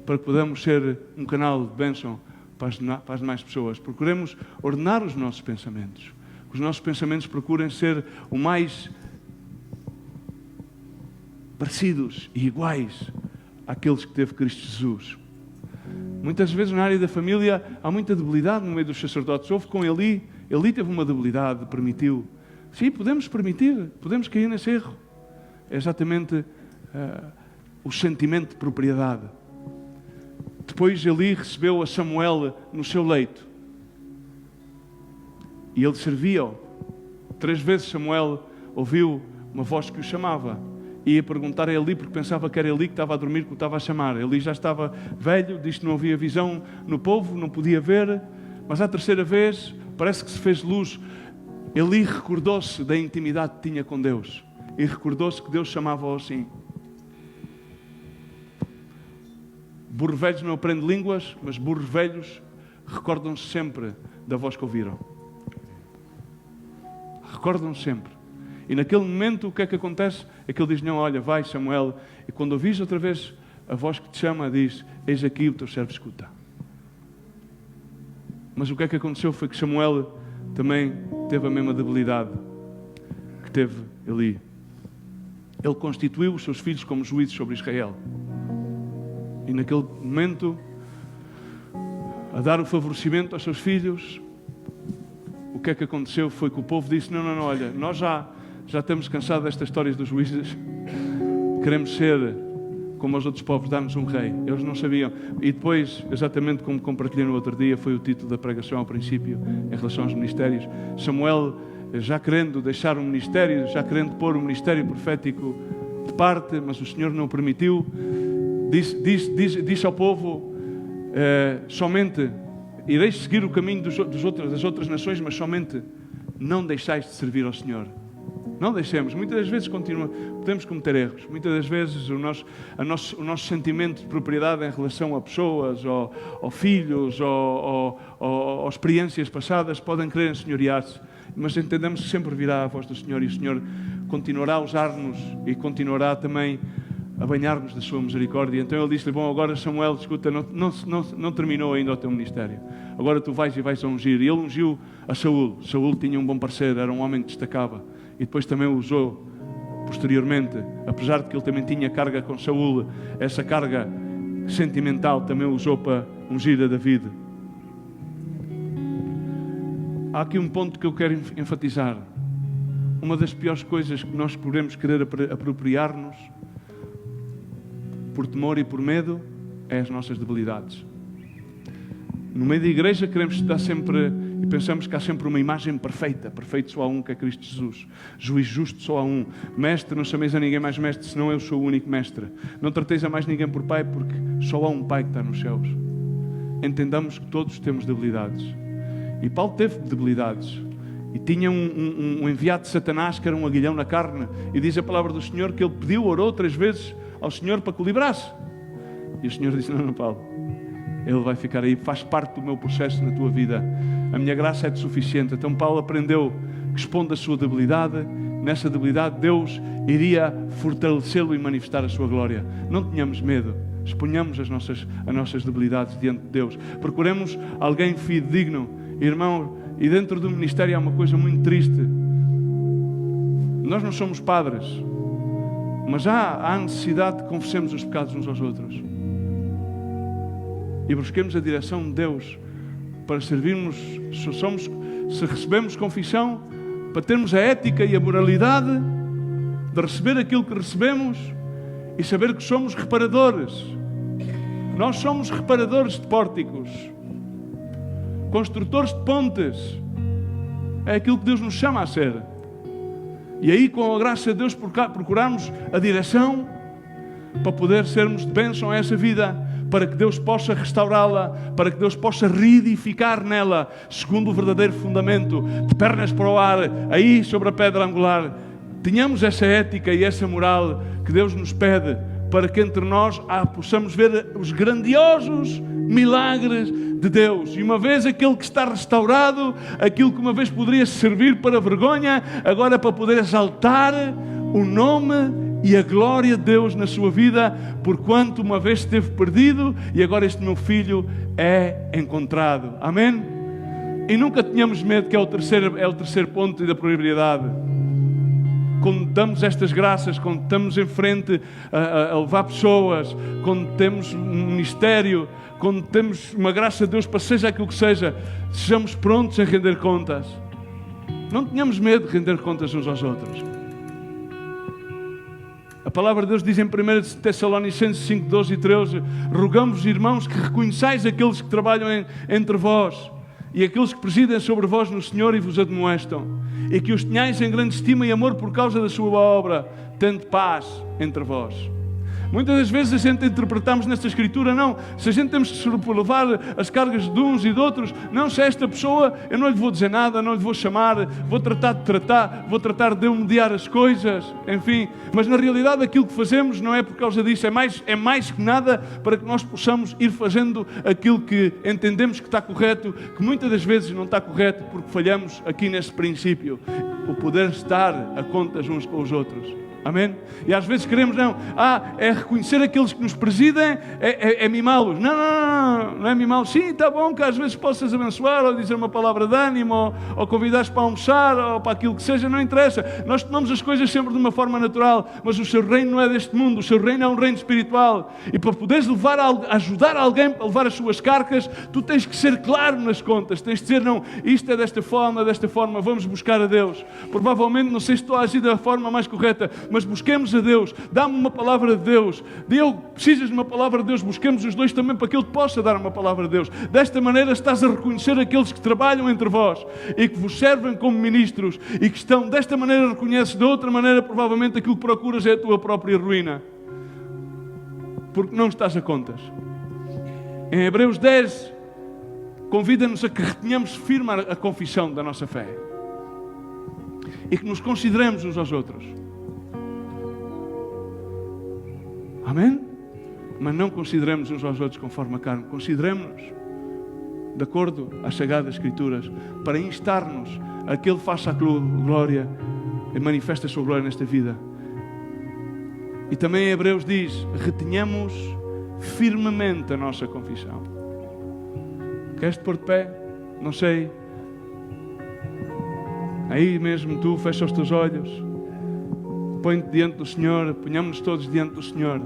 para que podamos ser um canal de bênção para as demais pessoas. Procuremos ordenar os nossos pensamentos. Que os nossos pensamentos procurem ser o mais parecidos e iguais àqueles que teve Cristo Jesus. Muitas vezes na área da família há muita debilidade no meio dos sacerdotes. Houve com Eli. Eli teve uma debilidade, permitiu. Sim, podemos permitir, podemos cair nesse erro. É exatamente o sentimento de propriedade. Depois Eli recebeu a Samuel no seu leito. E ele servia-o. 3 vezes Samuel ouviu uma voz que o chamava. E ia perguntar a Eli, porque pensava que era Eli que estava a dormir, que o estava a chamar. Eli já estava velho, disse que não havia visão no povo, não podia ver. Mas à 3ª vez, parece que se fez luz. Eli recordou-se da intimidade que tinha com Deus. E recordou-se que Deus chamava-o assim. Burros velhos não aprendem línguas, mas burros velhos recordam-se sempre da voz que ouviram. Recordam-se sempre. E naquele momento o que é que acontece? É que ele diz, não, olha, vai Samuel. E quando ouvis outra vez a voz que te chama, diz, eis aqui o teu servo escuta. Mas o que é que aconteceu foi que Samuel também teve a mesma debilidade que teve Eli. Ele constituiu os seus filhos como juízes sobre Israel. E naquele momento a dar o favorecimento aos seus filhos. O que é que aconteceu foi que o povo disse, não, olha, nós já estamos cansados destas histórias dos juízes, queremos ser como os outros povos, dar-nos um rei. Eles não sabiam. E depois, exatamente como compartilhei no outro dia, foi o título da pregação ao princípio, em relação aos ministérios. Samuel, já querendo deixar o ministério, já querendo pôr o ministério profético de parte, mas o Senhor não o permitiu, disse ao povo, somente ireis seguir o caminho das outras nações, mas somente não deixais de servir ao Senhor. Não deixemos. Muitas das vezes podemos cometer erros. Muitas das vezes o nosso sentimento de propriedade em relação a pessoas, ou filhos, ou experiências passadas podem querer ensenhorear-se. Mas entendemos que sempre virá a voz do Senhor e o Senhor continuará a usar-nos e continuará também a banhar-nos da sua misericórdia. Então ele disse-lhe, bom, agora Samuel, escuta, não terminou ainda o teu ministério. Agora tu vais a ungir. E ele ungiu a Saúl. Saúl tinha um bom parceiro, era um homem que destacava. E depois também o usou posteriormente, apesar de que ele também tinha carga com Saúl, essa carga sentimental também o usou para ungir a David. Há aqui um ponto que eu quero enfatizar. Uma das piores coisas que nós podemos querer apropriar-nos por temor e por medo é as nossas debilidades. No meio da igreja queremos estar sempre e pensamos que há sempre uma imagem perfeita. Perfeito só há um, que é Cristo Jesus. Juiz justo só há um. Mestre, não chameis a ninguém mais mestre, senão eu sou o único mestre. Não trateis a mais ninguém por pai, porque só há um pai que está nos céus. Entendamos que todos temos debilidades. E Paulo teve debilidades. E tinha um enviado de Satanás, que era um aguilhão na carne. E diz a palavra do Senhor que ele pediu, orou 3 vezes ao Senhor para que o livrasse. E o Senhor disse, não, Paulo, ele vai ficar aí, faz parte do meu processo na tua vida. A minha graça é suficiente. Então Paulo aprendeu que expondo a sua debilidade, nessa debilidade Deus iria fortalecê-lo e manifestar a sua glória. Não tenhamos medo, exponhamos as nossas debilidades diante de Deus. Procuremos alguém fidedigno. Irmão, e dentro do ministério há uma coisa muito triste. Nós não somos padres, mas há necessidade de confessemos os pecados uns aos outros. E busquemos a direção de Deus para servirmos, se recebemos confissão, para termos a ética e a moralidade de receber aquilo que recebemos e saber que somos reparadores. Nós somos reparadores de pórticos, construtores de pontes. É aquilo que Deus nos chama a ser. E aí, com a graça de Deus, procuramos a direção para poder sermos de bênção a essa vida, para que Deus possa restaurá-la, para que Deus possa reedificar nela, segundo o verdadeiro fundamento, de pernas para o ar, aí sobre a pedra angular. Tenhamos essa ética e essa moral que Deus nos pede, para que entre nós possamos ver os grandiosos milagres de Deus. E uma vez aquele que está restaurado, aquilo que uma vez poderia servir para vergonha, agora para poder exaltar o nome e a glória de Deus na sua vida, porquanto uma vez esteve perdido e agora este meu filho é encontrado. Amém? E nunca tenhamos medo, que é o terceiro ponto da prioridade. Quando damos estas graças, quando estamos em frente a levar pessoas, quando temos um ministério, quando temos uma graça de Deus para seja aquilo que seja, sejamos prontos a render contas. Não tenhamos medo de render contas uns aos outros. A palavra de Deus diz em 1 Tessalonicenses 5, 12 e 13, rogamos, irmãos, que reconheçais aqueles que trabalham entre vós e aqueles que presidem sobre vós no Senhor e vos admoestam, e que os tenhais em grande estima e amor por causa da sua obra, tendo paz entre vós. Muitas das vezes a gente interpretamos nesta Escritura, não, se a gente temos que levar as cargas de uns e de outros, não, se é esta pessoa, eu não lhe vou dizer nada, não lhe vou chamar, vou tratar de mediar as coisas, enfim. Mas na realidade aquilo que fazemos não é por causa disso, é mais que nada para que nós possamos ir fazendo aquilo que entendemos que está correto, que muitas das vezes não está correto, porque falhamos aqui nesse princípio, o poder estar a contas uns com os outros. Amém? E às vezes queremos, é reconhecer aqueles que nos presidem, é mimá-los. Não é mimá-los. Sim, está bom que às vezes possas abençoar, ou dizer uma palavra de ânimo, ou convidares para almoçar, ou para aquilo que seja, não interessa. Nós tomamos as coisas sempre de uma forma natural, mas o seu reino não é deste mundo, o seu reino é um reino espiritual. E para poderes ajudar alguém a levar as suas cargas, tu tens que ser claro nas contas, tens de dizer, não, isto é desta forma, vamos buscar a Deus. Provavelmente, não sei se estou a agir da forma mais correta, mas busquemos a Deus, dá-me uma palavra de Deus, precisas de uma palavra de Deus, busquemos os dois também para que Ele te possa dar uma palavra de Deus. Desta maneira estás a reconhecer aqueles que trabalham entre vós e que vos servem como ministros e que estão, desta maneira reconheces, de outra maneira provavelmente aquilo que procuras é a tua própria ruína, porque não estás a contas. Em Hebreus 10 convida-nos a que retenhamos firme a confissão da nossa fé e que nos consideremos uns aos outros. Amém? Mas não consideremos uns aos outros conforme a carne. Consideremos-nos de acordo às Sagradas Escrituras, para instar-nos a que Ele faça a glória e manifeste a sua glória nesta vida. E também em Hebreus diz, retenhamos firmemente a nossa confissão. Queres-te pôr de pé? Não sei. Aí mesmo tu, fecha os teus olhos. Põe-te diante do Senhor, ponhamos-nos todos diante do Senhor.